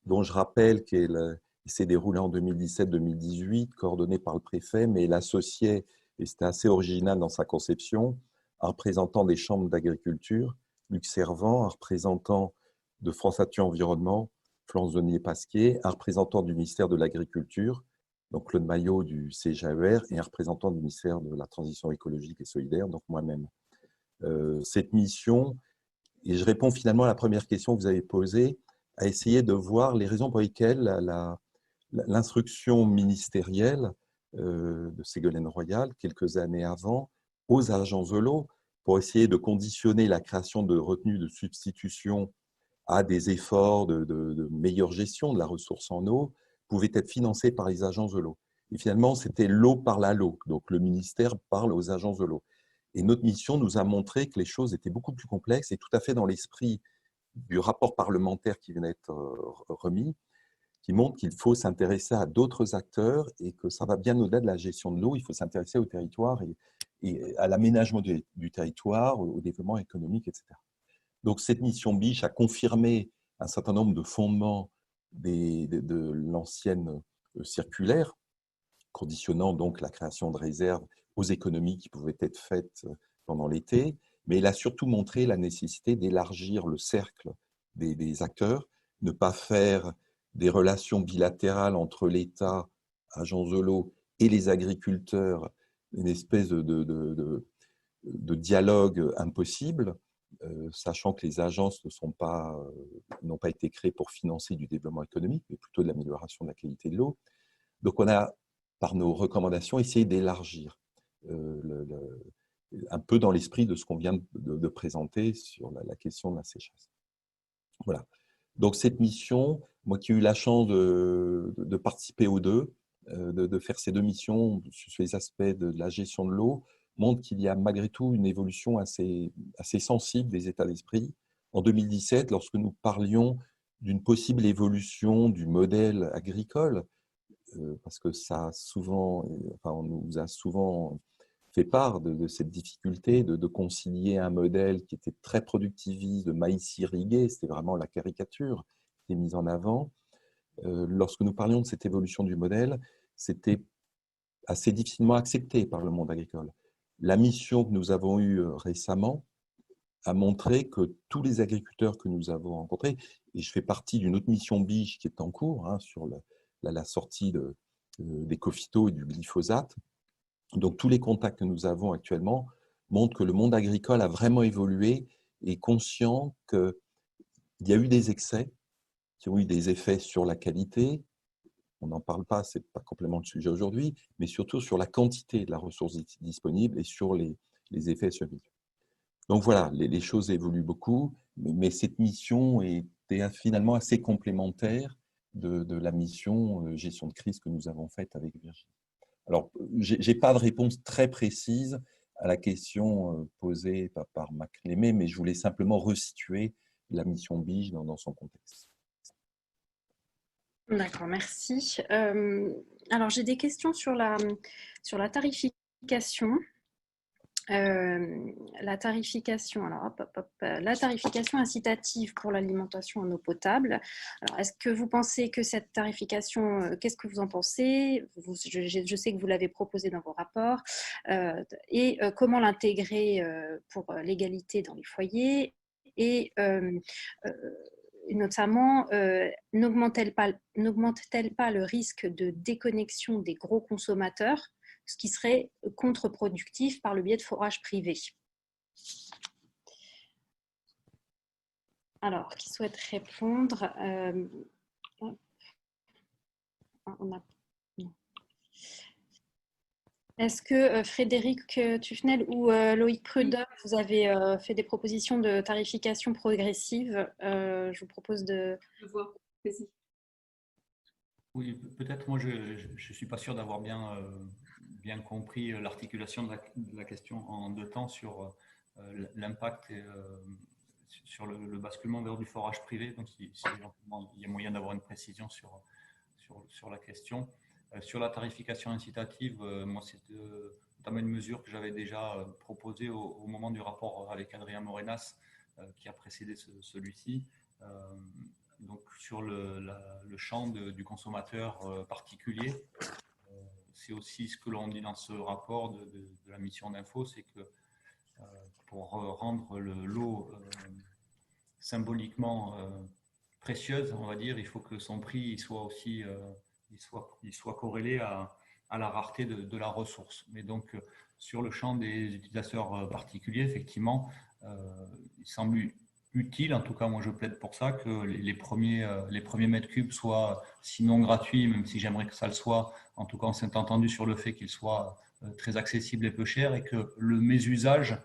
dont je rappelle qu'elle s'est déroulée en 2017-2018, coordonnée par le préfet, mais il associait, et c'était assez original dans sa conception, un représentant des chambres d'agriculture, Luc Servant, un représentant de France Nature Environnement, Florence Denier-Pasquier, un représentant du ministère de l'Agriculture, donc Claude Maillot du CGAER, et un représentant du ministère de la Transition écologique et solidaire, donc moi-même. Cette mission, et je réponds finalement à la première question que vous avez posée, à essayer de voir les raisons pour lesquelles l'instruction ministérielle de Ségolène Royal, quelques années avant, aux agences de l'eau, pour essayer de conditionner la création de retenues de substitution à des efforts de meilleure gestion de la ressource en eau, pouvait être financée par les agences de l'eau. Et finalement, c'était l'eau parle à l'eau. Donc, le ministère parle aux agences de l'eau. Et notre mission nous a montré que les choses étaient beaucoup plus complexes et tout à fait dans l'esprit du rapport parlementaire qui vient d'être remis, qui montre qu'il faut s'intéresser à d'autres acteurs et que ça va bien au-delà de la gestion de l'eau. Il faut s'intéresser au territoire et à l'aménagement du territoire, au développement économique, etc. Donc, cette mission Biche a confirmé un certain nombre de fondements de l'ancienne circulaire, conditionnant donc la création de réserves aux économies qui pouvaient être faites pendant l'été, mais il a surtout montré la nécessité d'élargir le cercle des acteurs, ne pas faire des relations bilatérales entre l'État, agence de l'eau, et les agriculteurs, une espèce de dialogue impossible, sachant que les agences n'ont pas été créées pour financer du développement économique, mais plutôt de l'amélioration de la qualité de l'eau. Donc, on a, par nos recommandations, essayé d'élargir un peu dans l'esprit de ce qu'on vient de présenter sur la question de la sécheresse. Voilà. Donc, cette mission, moi qui ai eu la chance de participer aux deux, de faire ces deux missions sur les aspects de la gestion de l'eau, montre qu'il y a malgré tout une évolution assez sensible des états d'esprit. En 2017, lorsque nous parlions d'une possible évolution du modèle agricole, parce que on nous a souvent fait part de cette difficulté de concilier un modèle qui était très productiviste, de maïs irrigué, c'était vraiment la caricature qui est mise en avant. Lorsque nous parlions de cette évolution du modèle, c'était assez difficilement accepté par le monde agricole. La mission que nous avons eue récemment a montré que tous les agriculteurs que nous avons rencontrés, et je fais partie d'une autre mission Biche qui est en cours sur la sortie des cophytos et du glyphosate. Donc, tous les contacts que nous avons actuellement montrent que le monde agricole a vraiment évolué et est conscient qu'il y a eu des excès qui ont eu des effets sur la qualité. On n'en parle pas, ce n'est pas complètement le sujet aujourd'hui, mais surtout sur la quantité de la ressource disponible et sur les effets sur le milieu. Donc voilà, les choses évoluent beaucoup, mais cette mission était finalement assez complémentaire de la mission gestion de crise que nous avons faite avec Virginie. Alors, je n'ai pas de réponse très précise à la question posée par Marc Lémé, mais je voulais simplement resituer la mission Biche dans son contexte. D'accord, merci. Alors, j'ai des questions sur la tarification. La tarification incitative pour l'alimentation en eau potable. Alors, est-ce que vous pensez que cette tarification, qu'est-ce que vous en pensez? Je sais que vous l'avez proposé dans vos rapports. Et comment l'intégrer pour l'égalité dans les foyers? Et notamment, n'augmente-t-elle pas le risque de déconnexion des gros consommateurs, ce qui serait contre-productif par le biais de forages privés? Alors, qui souhaite répondre? Est-ce que Frédéric Tufnel ou Loïc Prudhomme, vous avez fait des propositions de tarification progressive? Je vous propose de… Je vois. Vas-y. Oui, peut-être moi je ne suis pas sûr d'avoir bien compris l'articulation de la question en deux temps sur l'impact et sur le basculement vers du forage privé. Donc, si il y a moyen d'avoir une précision sur la question. Sur la tarification incitative, moi, c'est notamment une mesure que j'avais déjà proposée au moment du rapport avec Adrien Morenas, qui a précédé celui-ci. Donc, sur le champ du consommateur particulier, c'est aussi ce que l'on dit dans ce rapport de la mission d'info, c'est que pour rendre l'eau symboliquement précieuse, on va dire, il faut que son prix soit aussi il soit corrélé à la rareté de la ressource. Mais donc, sur le champ des utilisateurs particuliers, effectivement, il semble utile, en tout cas moi je plaide pour ça, que les premiers mètres cubes soient sinon gratuits, même si j'aimerais que ça le soit, en tout cas on s'est entendu sur le fait qu'ils soient très accessibles et peu chers, et que le mésusage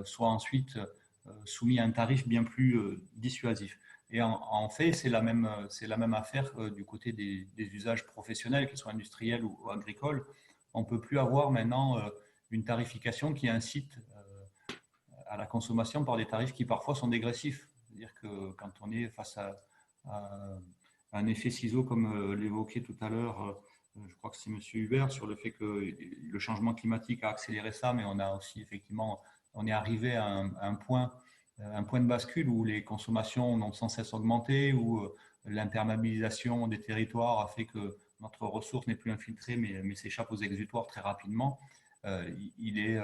soit ensuite soumis à un tarif bien plus dissuasif. Et en fait, c'est la même affaire du côté des usages professionnels, qu'ils soient industriels ou agricoles. On ne peut plus avoir maintenant une tarification qui incite à la consommation par des tarifs qui parfois sont dégressifs. C'est-à-dire que quand on est face à un effet ciseau, comme l'évoquait tout à l'heure, je crois que c'est M. Hubert, sur le fait que le changement climatique a accéléré ça, mais on a aussi effectivement, on est arrivé à un point de bascule où les consommations n'ont sans cesse augmenté, où l'imperméabilisation des territoires a fait que notre ressource n'est plus infiltrée, mais s'échappe aux exutoires très rapidement. Il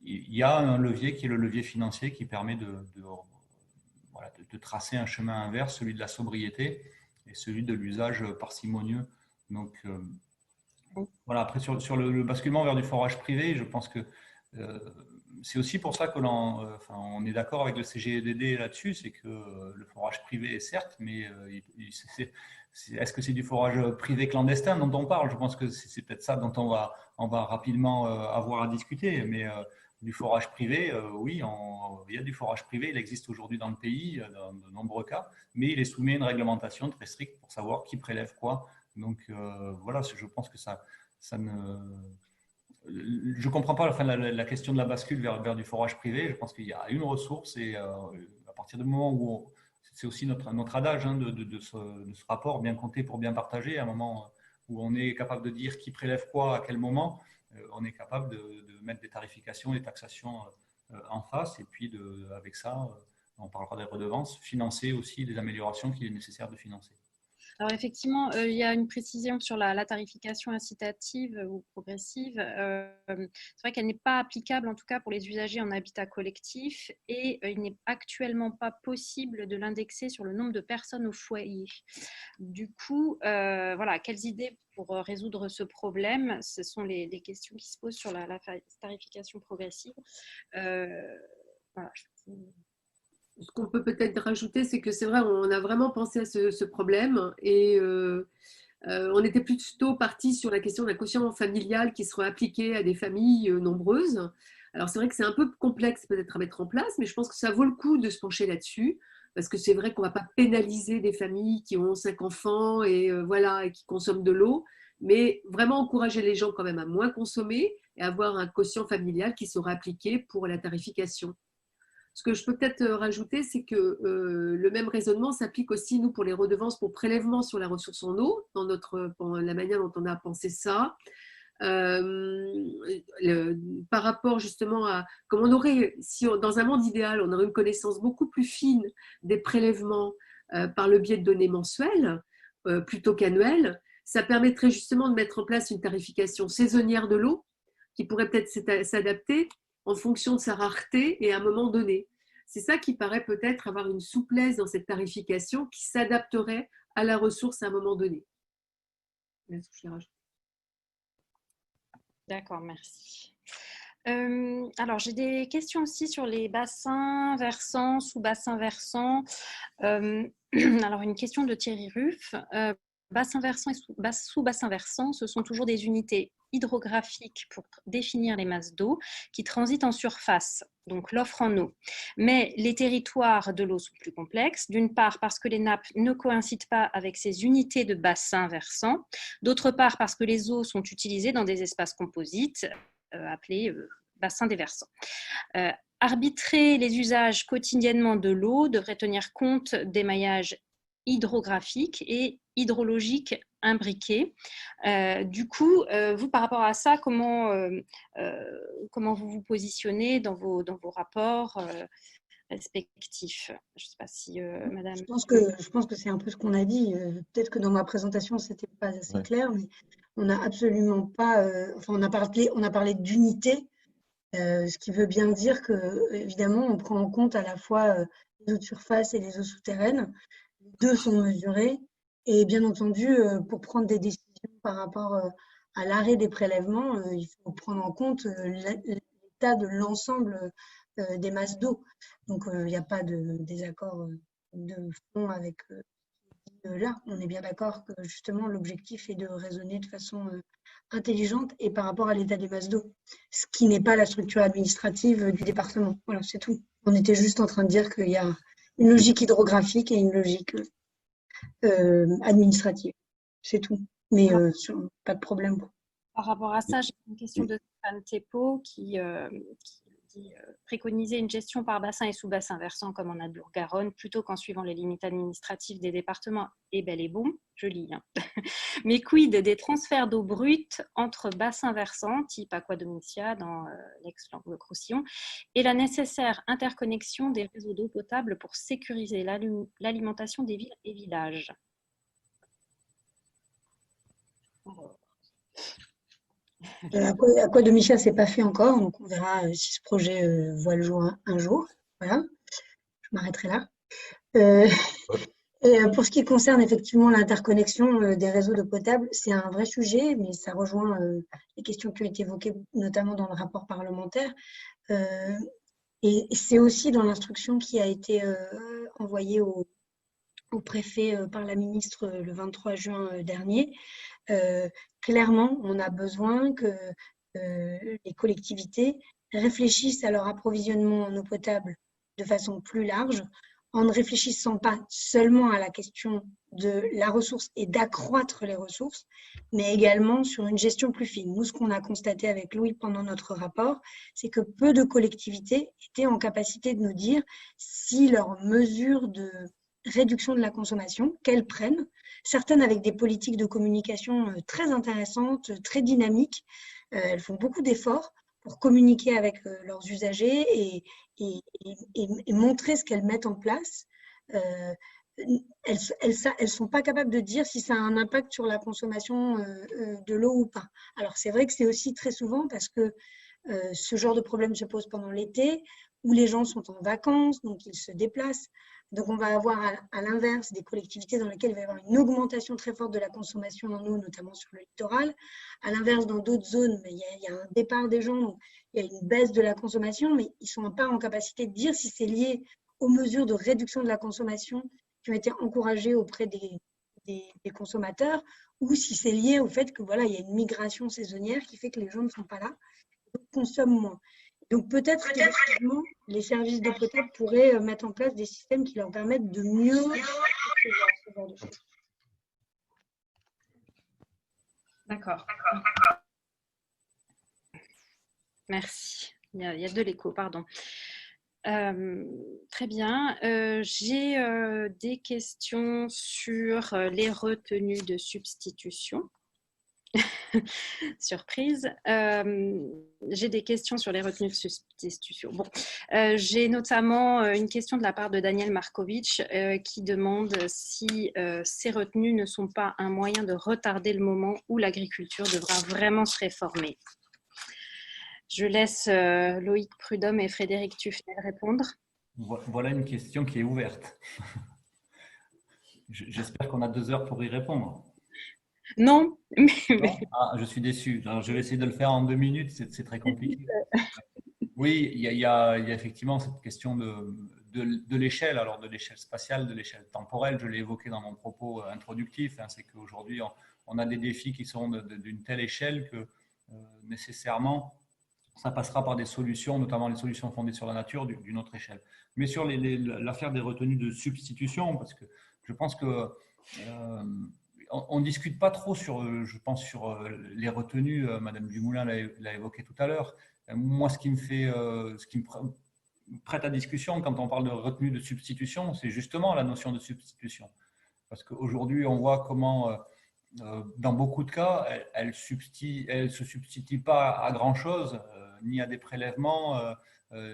y a un levier qui est le levier financier qui permet de tracer un chemin inverse, celui de la sobriété et celui de l'usage parcimonieux. Donc, voilà. Après, sur le basculement vers du forage privé, je pense que c'est aussi pour ça que on est d'accord avec le CGEDD là-dessus, c'est que le forage privé est certes, mais est-ce que c'est du forage privé clandestin dont on parle? Je pense que c'est peut-être ça dont on va rapidement avoir à discuter, mais du forage privé, oui, il y a du forage privé, il existe aujourd'hui dans le pays, dans de nombreux cas, mais il est soumis à une réglementation très stricte pour savoir qui prélève quoi. Donc voilà, je pense que ça ne… Je ne comprends pas la question de la bascule vers du forage privé. Je pense qu'il y a une ressource et à partir du moment où c'est aussi notre adage de ce rapport, bien compté pour bien partager, à un moment où on est capable de dire qui prélève quoi à quel moment, on est capable de mettre des tarifications et des taxations en face, et puis avec ça, on parlera des redevances, financer aussi des améliorations qu'il est nécessaire de financer. Alors effectivement, il y a une précision sur la tarification incitative ou progressive. C'est vrai qu'elle n'est pas applicable, en tout cas pour les usagers en habitat collectif, et il n'est actuellement pas possible de l'indexer sur le nombre de personnes au foyer. Du coup, voilà, quelles idées pour résoudre ce problème? Ce sont les questions qui se posent sur la tarification progressive. Voilà. Ce qu'on peut peut-être rajouter, c'est que c'est vrai, on a vraiment pensé à ce problème et on était plutôt parti sur la question d'un quotient familial qui serait appliqué à des familles nombreuses. Alors c'est vrai que c'est un peu complexe peut-être à mettre en place, mais je pense que ça vaut le coup de se pencher là-dessus, parce que c'est vrai qu'on ne va pas pénaliser des familles qui ont 5 enfants et, voilà, et qui consomment de l'eau, mais vraiment encourager les gens quand même à moins consommer et avoir un quotient familial qui sera appliqué pour la tarification. Ce que je peux peut-être rajouter, c'est que le même raisonnement s'applique aussi, nous, pour les redevances pour prélèvement sur la ressource en eau, dans la manière dont on a pensé ça. Par rapport justement à, comme on aurait, si dans un monde idéal, on aurait une connaissance beaucoup plus fine des prélèvements par le biais de données mensuelles plutôt qu'annuelles, ça permettrait justement de mettre en place une tarification saisonnière de l'eau qui pourrait peut-être s'adapter en fonction de sa rareté et à un moment donné. C'est ça qui paraît peut-être avoir une souplesse dans cette tarification qui s'adapterait à la ressource à un moment donné. D'accord, merci. Alors, j'ai des questions aussi sur les bassins versants, sous-bassins versants. Alors, une question de Thierry Ruff. bassin versant et sous-bassin versant, ce sont toujours des unités hydrographiques pour définir les masses d'eau qui transitent en surface, donc l'offre en eau. Mais les territoires de l'eau sont plus complexes, d'une part parce que les nappes ne coïncident pas avec ces unités de bassin versant, d'autre part parce que les eaux sont utilisées dans des espaces composites appelés bassins déversants. Arbitrer les usages quotidiennement de l'eau devrait tenir compte des maillages hydrographiques et hydrologiques imbriqués. Du coup, vous, par rapport à ça, comment vous vous positionnez dans vos rapports respectifs? Je ne sais pas si Madame… Je pense que c'est un peu ce qu'on a dit. Peut-être que dans ma présentation, ce n'était pas assez clair, mais on n'a absolument pas… on a parlé d'unité, ce qui veut bien dire que, évidemment, on prend en compte à la fois les eaux de surface et les eaux souterraines. Les deux sont mesurés. Et bien entendu, pour prendre des décisions par rapport à l'arrêt des prélèvements, il faut prendre en compte l'état de l'ensemble des masses d'eau. Donc, il n'y a pas de désaccord de fond avec là. On est bien d'accord que justement, l'objectif est de raisonner de façon intelligente et par rapport à l'état des masses d'eau, ce qui n'est pas la structure administrative du département. Voilà, c'est tout. On était juste en train de dire qu'il y a une logique hydrographique et une logique administrative. C'est tout. Mais pas de problème. Par rapport à ça, j'ai une question de Stéphane Thépeau qui dit préconiser une gestion par bassin et sous-bassin versant comme en Adour-Garonne plutôt qu'en suivant les limites administratives des départements est bel et bon. Je lis. Mais quid des transferts d'eau brute entre bassins versants, type Aqua Domitia dans l'ex-Languedoc-Roussillon, et la nécessaire interconnexion des réseaux d'eau potable pour sécuriser l'alimentation des villes et villages? Aqua Domitia, ce n'est pas fait encore, donc on verra si ce projet voit le jour un jour. Voilà, je m'arrêterai là. Et pour ce qui concerne effectivement l'interconnexion des réseaux d'eau potable, c'est un vrai sujet, mais ça rejoint les questions qui ont été évoquées notamment dans le rapport parlementaire. Et c'est aussi dans l'instruction qui a été envoyée au préfet par la ministre le 23 juin dernier. Clairement, on a besoin que les collectivités réfléchissent à leur approvisionnement en eau potable de façon plus large, en ne réfléchissant pas seulement à la question de la ressource et d'accroître les ressources, mais également sur une gestion plus fine. Nous, ce qu'on a constaté avec Louis pendant notre rapport, c'est que peu de collectivités étaient en capacité de nous dire si leurs mesures de réduction de la consommation qu'elles prennent, certaines avec des politiques de communication très intéressantes, très dynamiques. Elles font beaucoup d'efforts pour communiquer avec leurs usagers et montrer ce qu'elles mettent en place. Elles ne sont pas capables de dire si ça a un impact sur la consommation de l'eau ou pas. Alors, c'est vrai que c'est aussi très souvent parce que ce genre de problème se pose pendant l'été, où les gens sont en vacances, donc ils se déplacent. Donc, on va avoir à l'inverse des collectivités dans lesquelles il va y avoir une augmentation très forte de la consommation en eau, notamment sur le littoral. À l'inverse, dans d'autres zones, il y a un départ des gens, donc il y a une baisse de la consommation, mais ils ne sont pas en capacité de dire si c'est lié aux mesures de réduction de la consommation qui ont été encouragées auprès des consommateurs ou si c'est lié au fait que voilà, il y a une migration saisonnière qui fait que les gens ne sont pas là et consomment moins. Donc peut-être qu'effectivement, les services d'eau potable pourraient mettre en place des systèmes qui leur permettent de mieux ce genre de choses. D'accord. Merci. Il y a de l'écho, pardon. Très bien. J'ai des questions sur les retenues de substitution. Surprise. J'ai des questions sur les retenues de substitution. Bon, j'ai notamment une question de la part de Daniel Markovitch qui demande si ces retenues ne sont pas un moyen de retarder le moment où l'agriculture devra vraiment se réformer. Je laisse Loïc Prudhomme et Frédéric Tufnel répondre. Voilà une question qui est ouverte. J'espère qu'on a 2 heures pour y répondre. Non, mais… Ah, je suis déçu. Alors, je vais essayer de le faire en 2 minutes, c'est très compliqué. Oui, il y a effectivement cette question de de l'échelle, alors de l'échelle spatiale, de l'échelle temporelle. Je l'ai évoqué dans mon propos introductif, hein, c'est qu'aujourd'hui, on a des défis qui sont d'une telle échelle que nécessairement, ça passera par des solutions, notamment les solutions fondées sur la nature, d'une autre échelle. Mais sur l'affaire des retenues de substitution, parce que je pense que on ne discute pas trop sur les retenues. Madame Dumoulin l'a évoqué tout à l'heure. Moi, ce qui me prête à discussion quand on parle de retenue de substitution, c'est justement la notion de substitution. Parce qu'aujourd'hui, on voit comment, dans beaucoup de cas, elle ne se substitue pas à grand-chose, ni à des prélèvements,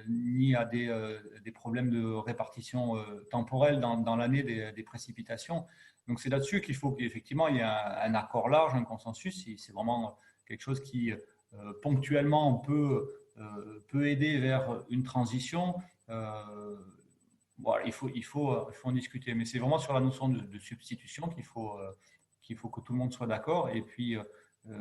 ni à des problèmes de répartition temporelle dans l'année des précipitations. Donc, c'est là-dessus qu'il faut qu'effectivement il y ait un accord large, un consensus. C'est vraiment quelque chose qui, ponctuellement, peut aider vers une transition. Voilà, il faut en discuter. Mais c'est vraiment sur la notion de substitution qu'il faut que tout le monde soit d'accord. Et puis,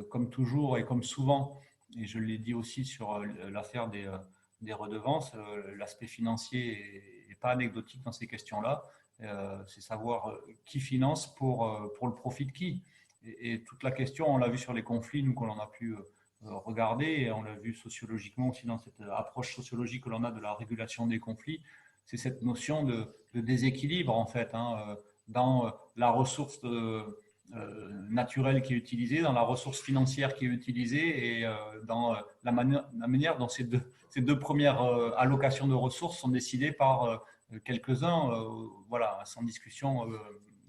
comme toujours et comme souvent, et je l'ai dit aussi sur l'affaire des redevances, l'aspect financier n'est pas anecdotique dans ces questions-là. C'est savoir qui finance pour le profit de qui. Et toute la question, on l'a vu sur les conflits, nous, que l'on a pu regarder, et on l'a vu sociologiquement aussi dans cette approche sociologique que l'on a de la régulation des conflits, c'est cette notion de déséquilibre, en fait, hein, dans la ressource naturelle qui est utilisée, dans la ressource financière qui est utilisée, et dans la manière dont ces deux premières allocations de ressources sont décidées par quelques-uns, voilà, sans discussion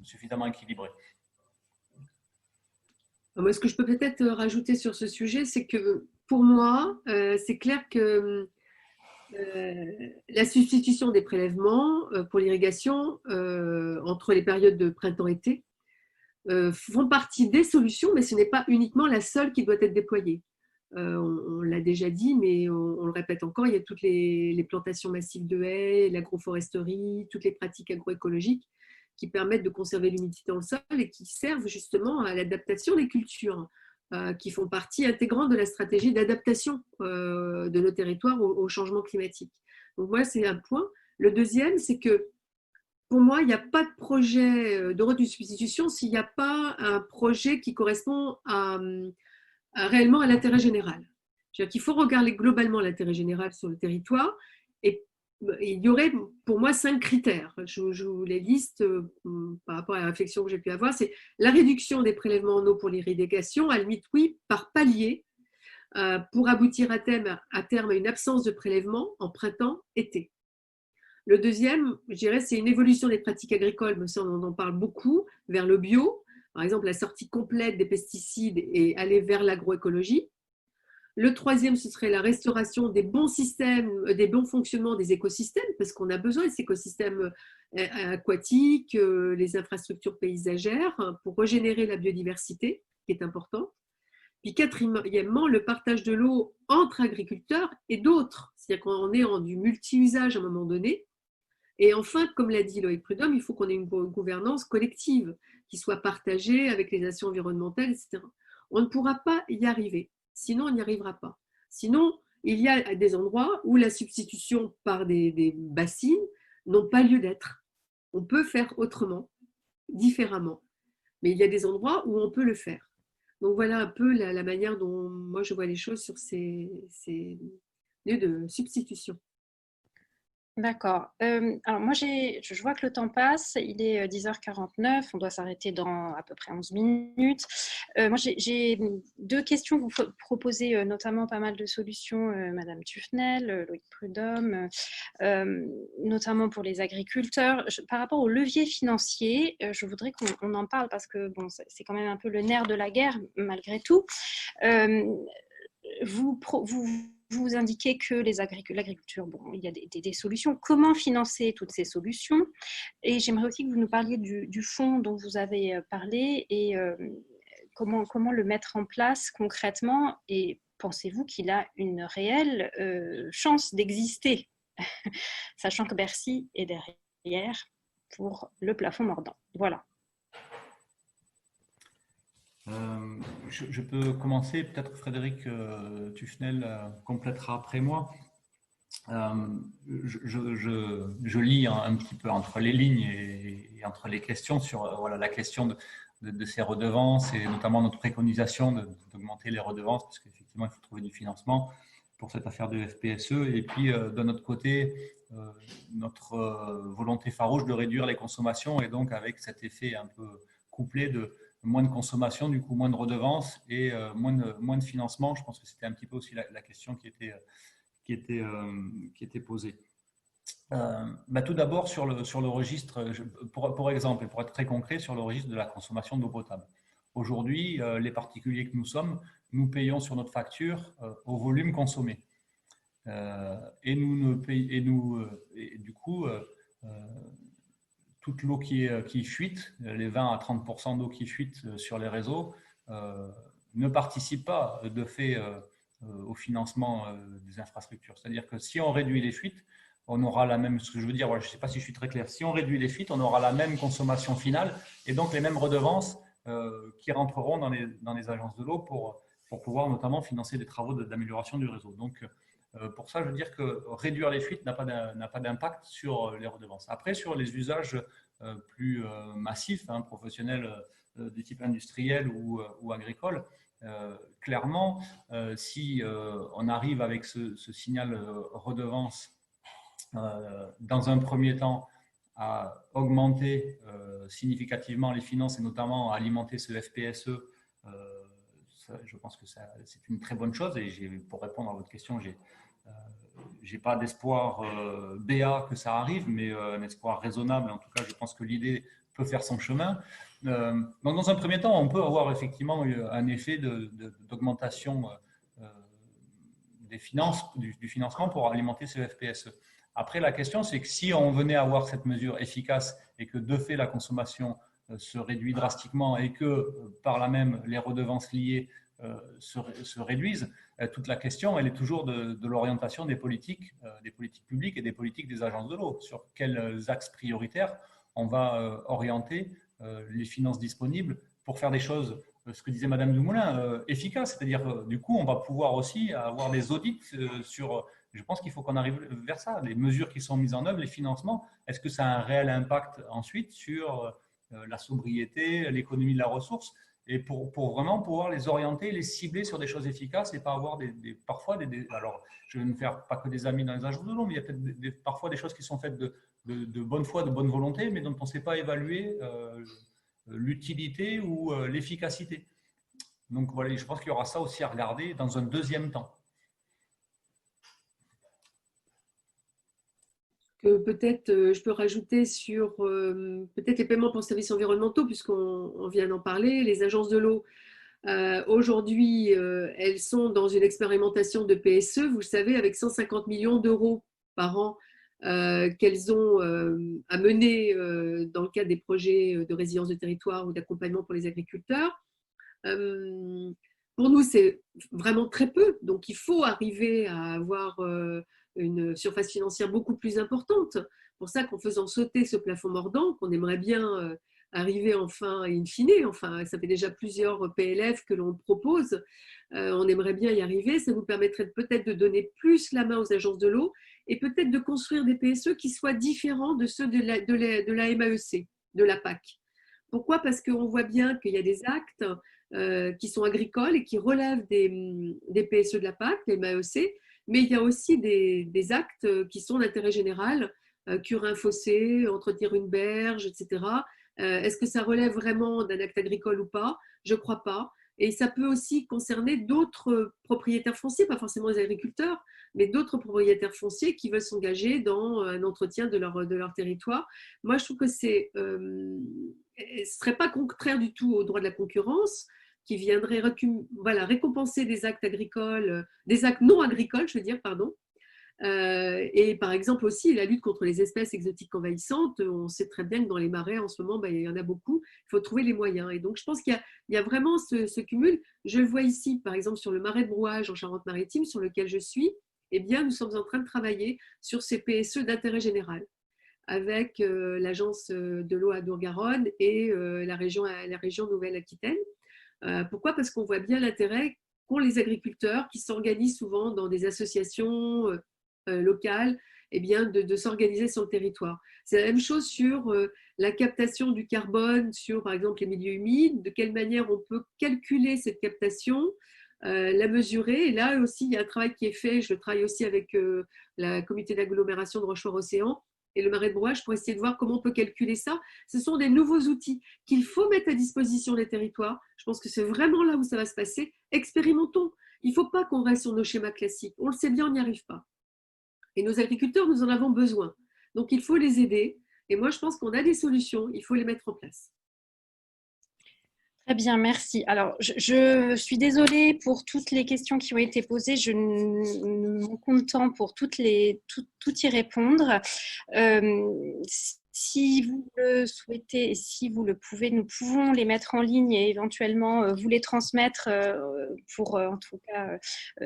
suffisamment équilibrée. Moi, ce que je peux peut-être rajouter sur ce sujet, c'est que pour moi, c'est clair que la substitution des prélèvements pour l'irrigation entre les périodes de printemps-été font partie des solutions, mais ce n'est pas uniquement la seule qui doit être déployée. On l'a déjà dit, mais on le répète encore, il y a toutes les plantations massives de haies, l'agroforesterie, toutes les pratiques agroécologiques qui permettent de conserver l'humidité dans le sol et qui servent justement à l'adaptation des cultures, qui font partie intégrante de la stratégie d'adaptation de nos territoires au changement climatique. Donc moi, c'est un point. Le deuxième, c'est que pour moi, il n'y a pas de projet de retenue de substitution s'il n'y a pas un projet qui correspond réellement à l'intérêt général. C'est-à-dire qu'il faut regarder globalement l'intérêt général sur le territoire, et il y aurait pour moi 5 critères. Je vous les liste par rapport à la réflexion que j'ai pu avoir. C'est la réduction des prélèvements en eau pour l'irrigation, à la limite oui, par palier, pour aboutir à terme à une absence de prélèvement en printemps-été. Le deuxième, je dirais, c'est une évolution des pratiques agricoles, mais ça on en parle beaucoup, vers le bio. Par exemple, la sortie complète des pesticides et aller vers l'agroécologie. Le troisième, ce serait la restauration des bons systèmes, des bons fonctionnements des écosystèmes, parce qu'on a besoin des écosystèmes aquatiques, les infrastructures paysagères, pour régénérer la biodiversité, qui est important. Puis quatrièmement, le partage de l'eau entre agriculteurs et d'autres. C'est-à-dire qu'on est en du multi-usage à un moment donné. Et enfin, comme l'a dit Loïc Prudhomme, il faut qu'on ait une gouvernance collective qui soit partagée avec les actions environnementales, etc. On ne pourra pas y arriver. Sinon, on n'y arrivera pas. Sinon, il y a des endroits où la substitution par des bassines n'ont pas lieu d'être. On peut faire autrement, différemment. Mais il y a des endroits où on peut le faire. Donc voilà un peu la manière dont moi je vois les choses sur ces lieux de substitution. D'accord. Alors moi, je vois que le temps passe, il est 10h49, on doit s'arrêter dans à peu près 11 minutes. Moi, j'ai 2 questions. Vous proposez notamment pas mal de solutions, Madame Tufnel, Loïc Prudhomme, notamment pour les agriculteurs. Par rapport au levier financier, je voudrais qu'on en parle parce que bon, c'est quand même un peu le nerf de la guerre, malgré tout. Vous indiquez que l'agriculture, bon, il y a des solutions. Comment financer toutes ces solutions? Et j'aimerais aussi que vous nous parliez du fonds dont vous avez parlé et comment le mettre en place concrètement. Et pensez-vous qu'il a une réelle chance d'exister, sachant que Bercy est derrière pour le plafond mordant? Voilà. Je peux commencer, peut-être Frédéric Tufnel complétera après moi. je lis un petit peu entre les lignes et entre les questions sur voilà, la question de ces redevances et notamment notre préconisation d'augmenter les redevances parce qu'effectivement, il faut trouver du financement pour cette affaire de FPSE. Et puis, de notre côté, notre volonté farouche de réduire les consommations et donc avec cet effet un peu couplé de moins de consommation, du coup moins de redevances et moins de financement. Je pense que c'était un petit peu aussi la question qui était posée. Tout d'abord, sur le registre, pour exemple, et pour être très concret, sur le registre de la consommation d'eau potable. Aujourd'hui, les particuliers que nous sommes, nous payons sur notre facture au volume consommé. Et du coup, toute l'eau qui fuite, les 20 à 30% d'eau qui fuite sur les réseaux, ne participe pas de fait au financement des infrastructures. C'est-à-dire que si on réduit les fuites, on aura la même, ce que je veux dire, je ne sais pas si je suis très clair, si on réduit les fuites, on aura la même consommation finale et donc les mêmes redevances qui rentreront dans les agences de l'eau pour pouvoir notamment financer des travaux d'amélioration du réseau. Donc, pour ça, je veux dire que réduire les fuites n'a pas d'impact sur les redevances. Après, sur les usages plus massifs, professionnels de type industriel ou agricole, clairement, si on arrive avec ce signal redevance dans un premier temps à augmenter significativement les finances et notamment à alimenter ce FPSE, je pense que c'est une très bonne chose. Et pour répondre à votre question, j'ai pas d'espoir béat que ça arrive, mais un espoir raisonnable. En tout cas, je pense que l'idée peut faire son chemin. Donc, dans un premier temps, on peut avoir effectivement un effet d'augmentation des finances, du financement pour alimenter ce FPSE. Après, la question, c'est que si on venait à avoir cette mesure efficace et que de fait la consommation se réduit drastiquement et que par là même les redevances liées se réduisent, toute la question, elle est toujours de l'orientation des politiques publiques et des politiques des agences de l'eau. Sur quels axes prioritaires on va orienter les finances disponibles pour faire des choses, ce que disait Madame Dumoulin, efficaces. C'est-à-dire, du coup, on va pouvoir aussi avoir des audits sur… Je pense qu'il faut qu'on arrive vers ça. Les mesures qui sont mises en œuvre, les financements, est-ce que ça a un réel impact ensuite sur la sobriété, l'économie de la ressource, et pour vraiment pouvoir les orienter, les cibler sur des choses efficaces et pas avoir parfois alors, je vais ne faire pas que des amis dans les agences de l'eau, mais il y a peut-être parfois des choses qui sont faites de bonne foi, de bonne volonté, mais dont on ne sait pas évaluer l'utilité ou l'efficacité. Donc voilà, je pense qu'il y aura ça aussi à regarder dans un deuxième temps. Peut-être, je peux rajouter sur peut-être les paiements pour services environnementaux, puisqu'on vient d'en parler. Les agences de l'eau, aujourd'hui, elles sont dans une expérimentation de PSE, vous le savez, avec 150 millions d'euros par an qu'elles ont à mener dans le cadre des projets de résilience de territoire ou d'accompagnement pour les agriculteurs. Pour nous, c'est vraiment très peu. Donc, il faut arriver à avoir une surface financière beaucoup plus importante. Pour ça qu'en faisant sauter ce plafond mordant, qu'on aimerait bien arriver enfin, in fine, enfin, ça fait déjà plusieurs PLF que l'on propose, on aimerait bien y arriver. Ça vous permettrait peut-être de donner plus la main aux agences de l'eau et peut-être de construire des PSE qui soient différents de ceux de la MAEC, de la PAC. Pourquoi ? Parce qu'on voit bien qu'il y a des actes qui sont agricoles et qui relèvent des PSE de la PAC, les MAEC, mais il y a aussi des actes qui sont d'intérêt général, curer un fossé, entretenir une berge, etc. Est-ce que ça relève vraiment d'un acte agricole ou pas ? Je ne crois pas. Et ça peut aussi concerner d'autres propriétaires fonciers, pas forcément les agriculteurs, mais d'autres propriétaires fonciers qui veulent s'engager dans un entretien de leur territoire. Moi, je trouve que ce ne serait pas contraire du tout au droit de la concurrence, qui viendrait récompenser des actes agricoles, des actes non agricoles, je veux dire, pardon. Et par exemple aussi la lutte contre les espèces exotiques envahissantes. On sait très bien que dans les marais en ce moment, il y en a beaucoup. Il faut trouver les moyens. Et donc je pense qu'il y a vraiment ce cumul. Je le vois ici, par exemple, sur le marais de Brouage en Charente-Maritime, sur lequel je suis. Eh bien, nous sommes en train de travailler sur ces PSE d'intérêt général avec l'agence de l'eau Adour-Garonne et la région Nouvelle-Aquitaine. Pourquoi ? Parce qu'on voit bien l'intérêt qu'ont les agriculteurs qui s'organisent souvent dans des associations locales, eh bien, de s'organiser sur le territoire. C'est la même chose sur la captation du carbone sur, par exemple, les milieux humides, de quelle manière on peut calculer cette captation, la mesurer. Et là aussi, il y a un travail qui est fait. Je travaille aussi avec la communauté d'agglomération de Rochefort-Océan et le Marais de Brouage pour essayer de voir comment on peut calculer ça. Ce sont des nouveaux outils qu'il faut mettre à disposition des territoires. Je pense que c'est vraiment là où ça va se passer. Expérimentons. Il ne faut pas qu'on reste sur nos schémas classiques. On le sait bien, on n'y arrive pas. Et nos agriculteurs, nous en avons besoin. Donc, il faut les aider. Et moi, je pense qu'on a des solutions. Il faut les mettre en place. Très bien, merci. Alors, je suis désolée pour toutes les questions qui ont été posées. Je ne m'en compte temps pour tout y répondre. Si vous le souhaitez et si vous le pouvez, nous pouvons les mettre en ligne et éventuellement vous les transmettre pour, en tout cas,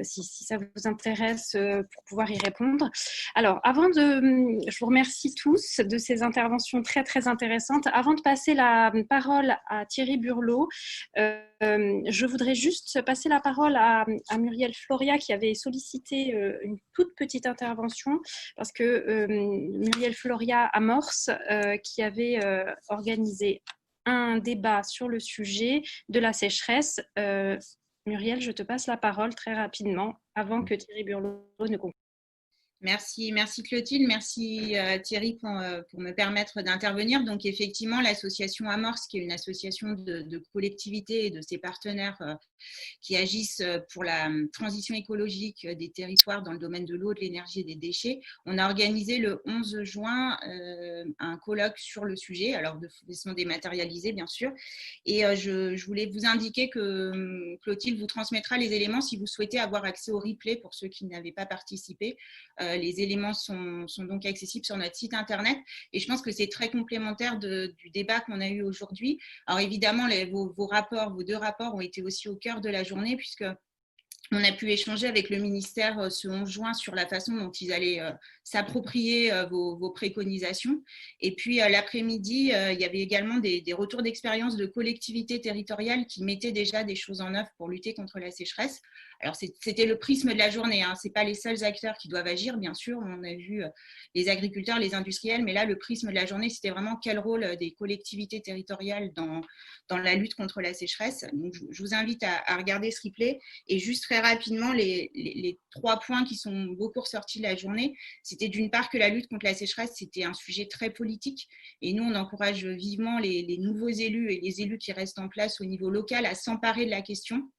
si ça vous intéresse, pour pouvoir y répondre. Alors, je vous remercie tous de ces interventions très, très intéressantes. Avant de passer la parole à Thierry Burlot, je voudrais juste passer la parole à Muriel Floria qui avait sollicité une toute petite intervention parce que Muriel Floria amorce qui avait organisé un débat sur le sujet de la sécheresse. Muriel, je te passe la parole très rapidement avant que Thierry Burlot ne conclue. Merci Clotilde, merci Thierry pour me permettre d'intervenir. Donc effectivement, l'association Amorce, qui est une association de collectivités et de ses partenaires qui agissent pour la transition écologique des territoires dans le domaine de l'eau, de l'énergie et des déchets, on a organisé le 11 juin un colloque sur le sujet, alors de façon dématérialisée bien sûr. Et je voulais vous indiquer que Clotilde vous transmettra les éléments si vous souhaitez avoir accès au replay pour ceux qui n'avaient pas participé. Les éléments sont donc accessibles sur notre site internet et je pense que c'est très complémentaire du débat qu'on a eu aujourd'hui. Alors évidemment, vos deux rapports ont été aussi au cœur de la journée puisque on a pu échanger avec le ministère ce 11 juin sur la façon dont ils allaient s'approprier vos préconisations. Et puis l'après-midi, il y avait également des retours d'expérience de collectivités territoriales qui mettaient déjà des choses en œuvre pour lutter contre la sécheresse. Alors, c'était le prisme de la journée, hein. Ce n'est pas les seuls acteurs qui doivent agir, bien sûr. On a vu les agriculteurs, les industriels, mais là, le prisme de la journée, c'était vraiment quel rôle des collectivités territoriales dans la lutte contre la sécheresse. Donc, je vous invite à regarder ce replay. Et juste très rapidement, les 3 points qui sont beaucoup ressortis de la journée, c'était d'une part que la lutte contre la sécheresse, c'était un sujet très politique. Et nous, on encourage vivement les nouveaux élus et les élus qui restent en place au niveau local à s'emparer de la question,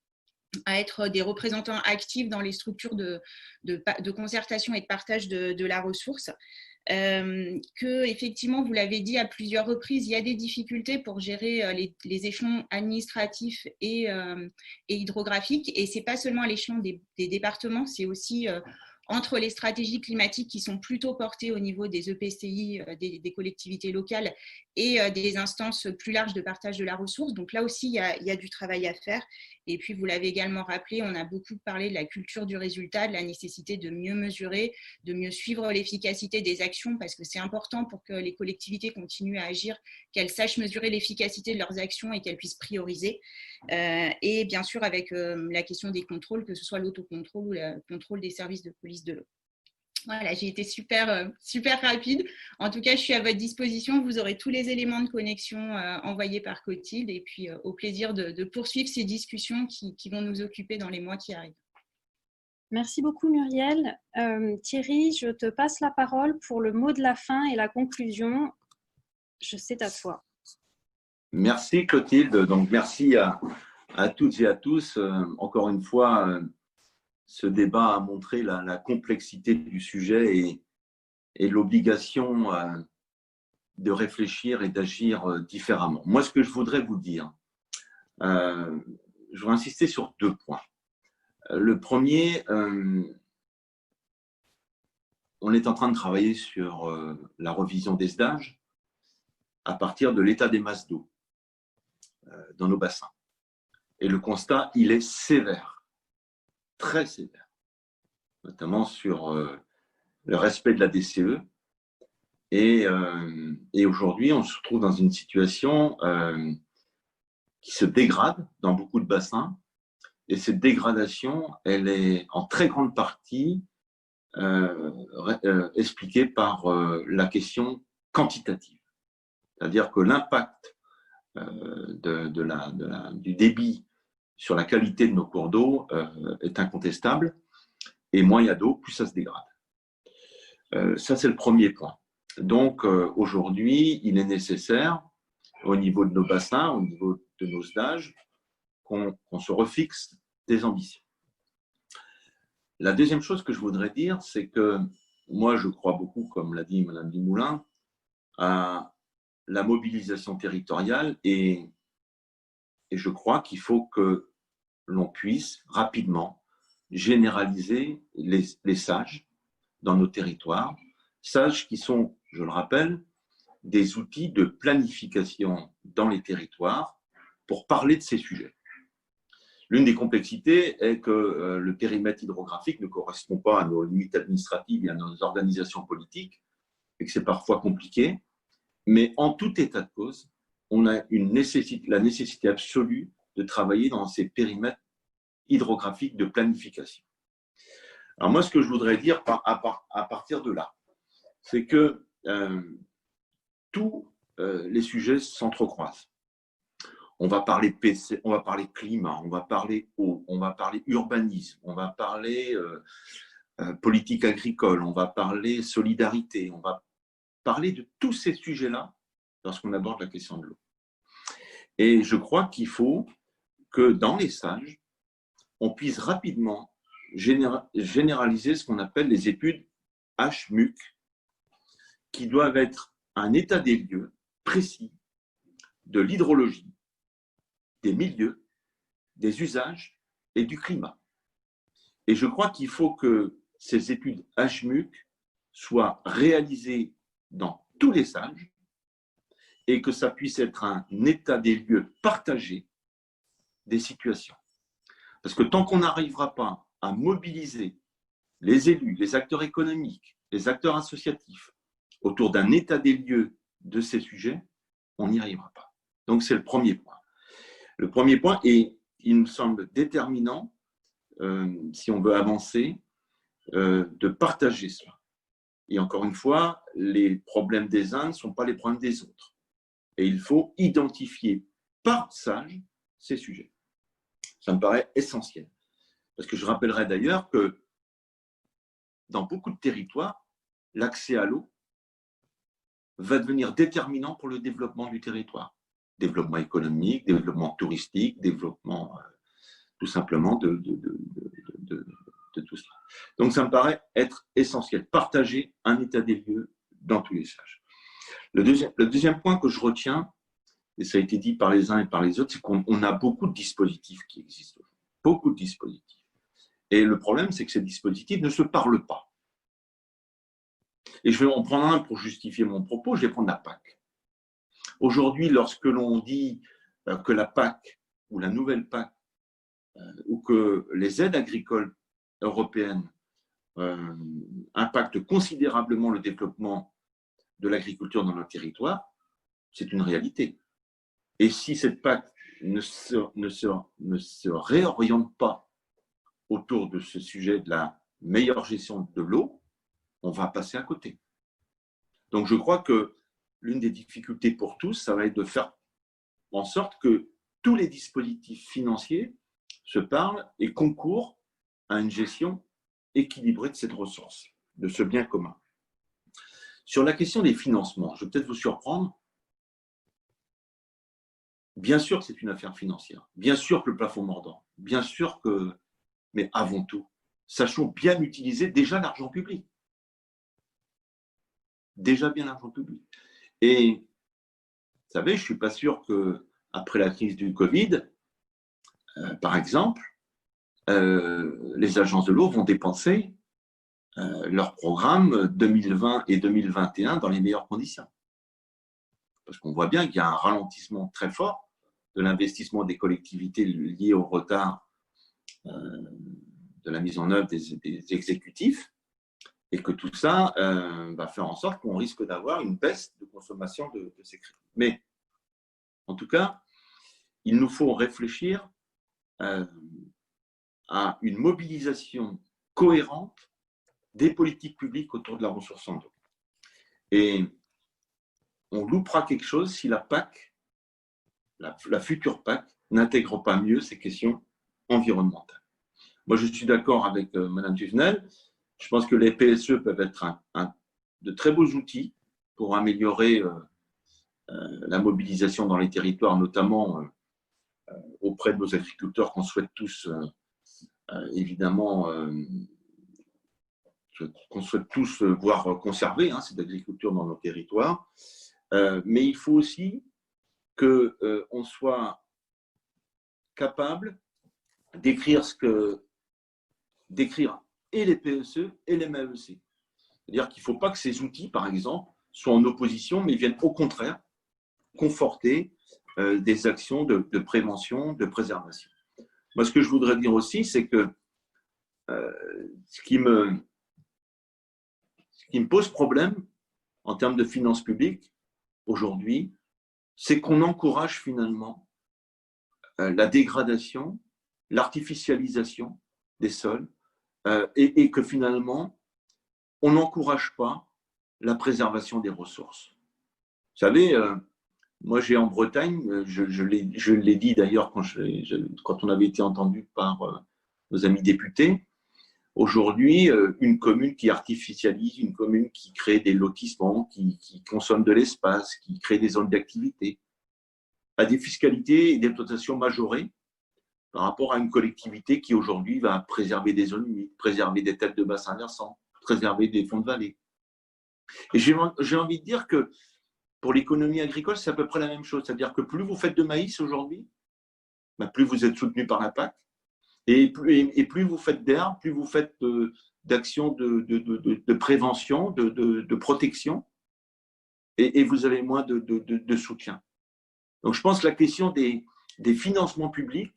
à être des représentants actifs dans les structures de concertation et de partage de la ressource. Que, effectivement, vous l'avez dit à plusieurs reprises, il y a des difficultés pour gérer les échelons administratifs et hydrographiques. Et ce n'est pas seulement à l'échelon des départements, c'est aussi entre les stratégies climatiques qui sont plutôt portées au niveau des EPCI, des collectivités locales et des instances plus larges de partage de la ressource. Donc là aussi, il y a du travail à faire. Et puis, vous l'avez également rappelé, on a beaucoup parlé de la culture du résultat, de la nécessité de mieux mesurer, de mieux suivre l'efficacité des actions, parce que c'est important pour que les collectivités continuent à agir, qu'elles sachent mesurer l'efficacité de leurs actions et qu'elles puissent prioriser. Et bien sûr, avec la question des contrôles, que ce soit l'autocontrôle ou le contrôle des services de police de l'eau. Voilà, j'ai été super rapide. En tout cas, je suis à votre disposition. Vous aurez tous les éléments de connexion envoyés par Clotilde et puis au plaisir de poursuivre ces discussions qui vont nous occuper dans les mois qui arrivent. Merci beaucoup Muriel. Thierry, je te passe la parole pour le mot de la fin et la conclusion. C'est à toi. Merci Clotilde. Donc, merci à toutes et à tous. Encore une fois, ce débat a montré la complexité du sujet et l'obligation de réfléchir et d'agir différemment. Moi, ce que je voudrais vous dire, je voudrais insister sur 2 points. Le premier, on est en train de travailler sur la revision des SDAGE à partir de l'état des masses d'eau dans nos bassins. Et le constat, il est sévère, très sévère, notamment sur le respect de la DCE. Et aujourd'hui, on se retrouve dans une situation qui se dégrade dans beaucoup de bassins. Et cette dégradation, elle est en très grande partie expliquée par la question quantitative. C'est-à-dire que l'impact du débit sur la qualité de nos cours d'eau est incontestable, et moins il y a d'eau, plus ça se dégrade. Ça, c'est le premier point. Donc, aujourd'hui, il est nécessaire, au niveau de nos bassins, au niveau de nos stages, qu'on se refixe des ambitions. La deuxième chose que je voudrais dire, c'est que moi, je crois beaucoup, comme l'a dit Mme Dumoulin, à la mobilisation territoriale et je crois qu'il faut que l'on puisse rapidement généraliser les sages dans nos territoires, sages qui sont, je le rappelle, des outils de planification dans les territoires pour parler de ces sujets. L'une des complexités est que le périmètre hydrographique ne correspond pas à nos limites administratives et à nos organisations politiques, et que c'est parfois compliqué. Mais en tout état de cause, on a la nécessité absolue de travailler dans ces périmètres hydrographiques de planification. Alors moi, ce que je voudrais dire à partir de là, c'est que tous les sujets s'entrecroisent. On va parler PC, on va parler climat, on va parler eau, on va parler urbanisme, on va parler politique agricole, on va parler solidarité, on va parler de tous ces sujets-là lorsqu'on aborde la question de l'eau. Et je crois qu'il faut que dans les sages, on puisse rapidement généraliser ce qu'on appelle les études HMUC, qui doivent être un état des lieux précis de l'hydrologie, des milieux, des usages et du climat. Et je crois qu'il faut que ces études HMUC soient réalisées dans tous les sages et que ça puisse être un état des lieux partagé des situations. Parce que tant qu'on n'arrivera pas à mobiliser les élus, les acteurs économiques, les acteurs associatifs autour d'un état des lieux de ces sujets, on n'y arrivera pas. Donc c'est le premier point. Le premier point, et il me semble déterminant, si on veut avancer, de partager cela. Et encore une fois, les problèmes des uns ne sont pas les problèmes des autres. Et il faut identifier par sage ces sujets. Ça me paraît essentiel. Parce que je rappellerai d'ailleurs que dans beaucoup de territoires, l'accès à l'eau va devenir déterminant pour le développement du territoire. Développement économique, développement touristique, développement tout simplement de tout cela. Donc ça me paraît être essentiel. Partager un état des lieux dans tous les sages. Le deuxième point que je retiens, et ça a été dit par les uns et par les autres, c'est qu'on a beaucoup de dispositifs qui existent. Beaucoup de dispositifs. Et le problème, c'est que ces dispositifs ne se parlent pas. Et je vais en prendre un pour justifier mon propos, je vais prendre la PAC. Aujourd'hui, lorsque l'on dit que la PAC ou la nouvelle PAC ou que les aides agricoles européennes impactent considérablement le développement de l'agriculture dans notre territoire, c'est une réalité. Et si cette PAC ne se réoriente pas autour de ce sujet de la meilleure gestion de l'eau, on va passer à côté. Donc je crois que l'une des difficultés pour tous, ça va être de faire en sorte que tous les dispositifs financiers se parlent et concourent à une gestion équilibrée de cette ressource, de ce bien commun. Sur la question des financements, je vais peut-être vous surprendre. Bien sûr que c'est une affaire financière, bien sûr que le plafond mordant, bien sûr que, mais avant tout, sachons bien utiliser déjà l'argent public. Déjà bien l'argent public. Et vous savez, je ne suis pas sûr qu'après la crise du Covid, par exemple, les agences de l'eau vont dépenser leur programme 2020 et 2021 dans les meilleures conditions. Parce qu'on voit bien qu'il y a un ralentissement très fort de l'investissement des collectivités lié au retard de la mise en œuvre des exécutifs et que tout ça va faire en sorte qu'on risque d'avoir une baisse de consommation de ces crédits. Mais en tout cas, il nous faut réfléchir à une mobilisation cohérente des politiques publiques autour de la ressource en eau. Et on loupera quelque chose si la PAC, la future PAC, n'intègre pas mieux ces questions environnementales. Moi, je suis d'accord avec Mme Duvenel. Je pense que les PSE peuvent être de très beaux outils pour améliorer la mobilisation dans les territoires, notamment auprès de nos agriculteurs qu'on souhaite tous, évidemment, qu'on souhaite tous voir conserver cette agriculture dans nos territoires. Mais il faut aussi qu'on soit capable d'écrire et les PSE et les MEC. C'est-à-dire qu'il ne faut pas que ces outils, par exemple, soient en opposition, mais viennent au contraire conforter des actions de prévention, de préservation. Moi, ce que je voudrais dire aussi, c'est que ce qui me pose problème en termes de finances publiques aujourd'hui, c'est qu'on encourage finalement la dégradation, l'artificialisation des sols et que finalement, on n'encourage pas la préservation des ressources. Vous savez, moi j'ai en Bretagne, je l'ai dit d'ailleurs quand on avait été entendu par nos amis députés, aujourd'hui, une commune qui artificialise, une commune qui crée des lotissements, qui consomme de l'espace, qui crée des zones d'activité, a des fiscalités et des dotations majorées par rapport à une collectivité qui aujourd'hui va préserver des zones humides, préserver des têtes de bassins versants, préserver des fonds de vallée. Et j'ai envie de dire que pour l'économie agricole, c'est à peu près la même chose. C'est-à-dire que plus vous faites de maïs aujourd'hui, plus vous êtes soutenu par la PAC, et plus vous faites d'herbe, plus vous faites d'actions de prévention, de protection, et vous avez moins de soutien. Donc je pense que la question des financements publics,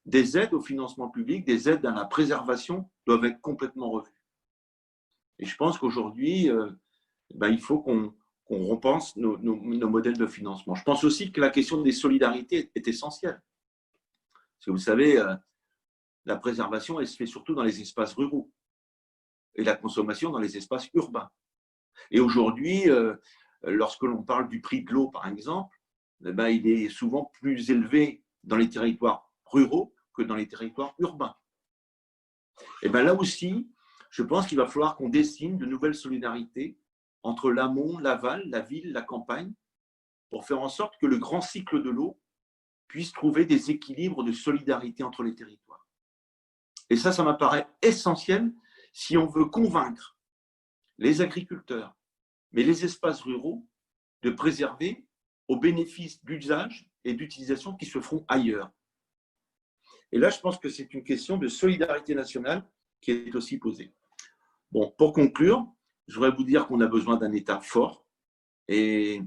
des aides au financement public, des aides à la préservation doivent être complètement revues. Et je pense qu'aujourd'hui, il faut qu'on repense nos modèles de financement. Je pense aussi que la question des solidarités est essentielle. Parce que vous savez, la préservation, elle se fait surtout dans les espaces ruraux et la consommation dans les espaces urbains. Et aujourd'hui, lorsque l'on parle du prix de l'eau, par exemple, il est souvent plus élevé dans les territoires ruraux que dans les territoires urbains. Et là aussi, je pense qu'il va falloir qu'on dessine de nouvelles solidarités entre l'amont, l'aval, la ville, la campagne, pour faire en sorte que le grand cycle de l'eau puisse trouver des équilibres de solidarité entre les territoires. Et ça m'apparaît essentiel si on veut convaincre les agriculteurs, mais les espaces ruraux, de préserver au bénéfice d'usage et d'utilisation qui se feront ailleurs. Et là, je pense que c'est une question de solidarité nationale qui est aussi posée. Bon, pour conclure, je voudrais vous dire qu'on a besoin d'un État fort. Et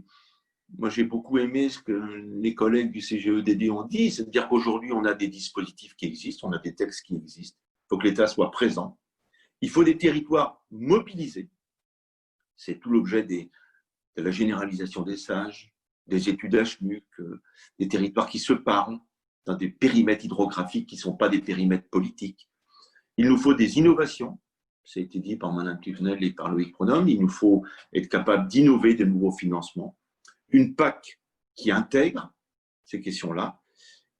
moi, j'ai beaucoup aimé ce que les collègues du CGEDD ont dit, c'est-à-dire qu'aujourd'hui, on a des dispositifs qui existent, on a des textes qui existent. Il faut que l'État soit présent. Il faut des territoires mobilisés. C'est tout l'objet de la généralisation des sages, des études HMUC, des territoires qui se parlent dans des périmètres hydrographiques qui ne sont pas des périmètres politiques. Il nous faut des innovations. Ça a été dit par Mme Tuvenel et par Loïc Pronome. Il nous faut être capable d'innover de nouveaux financements. Une PAC qui intègre ces questions-là.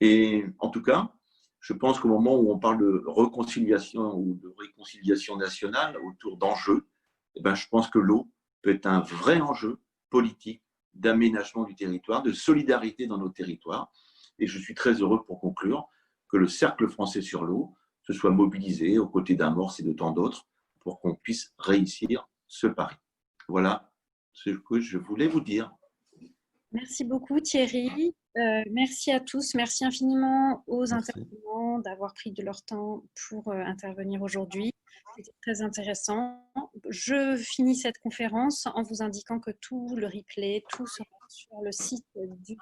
Et en tout cas, je pense qu'au moment où on parle de réconciliation ou de réconciliation nationale autour d'enjeux, je pense que l'eau peut être un vrai enjeu politique d'aménagement du territoire, de solidarité dans nos territoires. Et je suis très heureux, pour conclure, que le Cercle français sur l'eau se soit mobilisé aux côtés d'Amorce et de tant d'autres pour qu'on puisse réussir ce pari. Voilà ce que je voulais vous dire. Merci beaucoup Thierry. Merci à tous. Merci infiniment aux intervenants d'avoir pris de leur temps pour intervenir aujourd'hui. C'était très intéressant. Je finis cette conférence en vous indiquant que tout le replay, tout sera sur le site du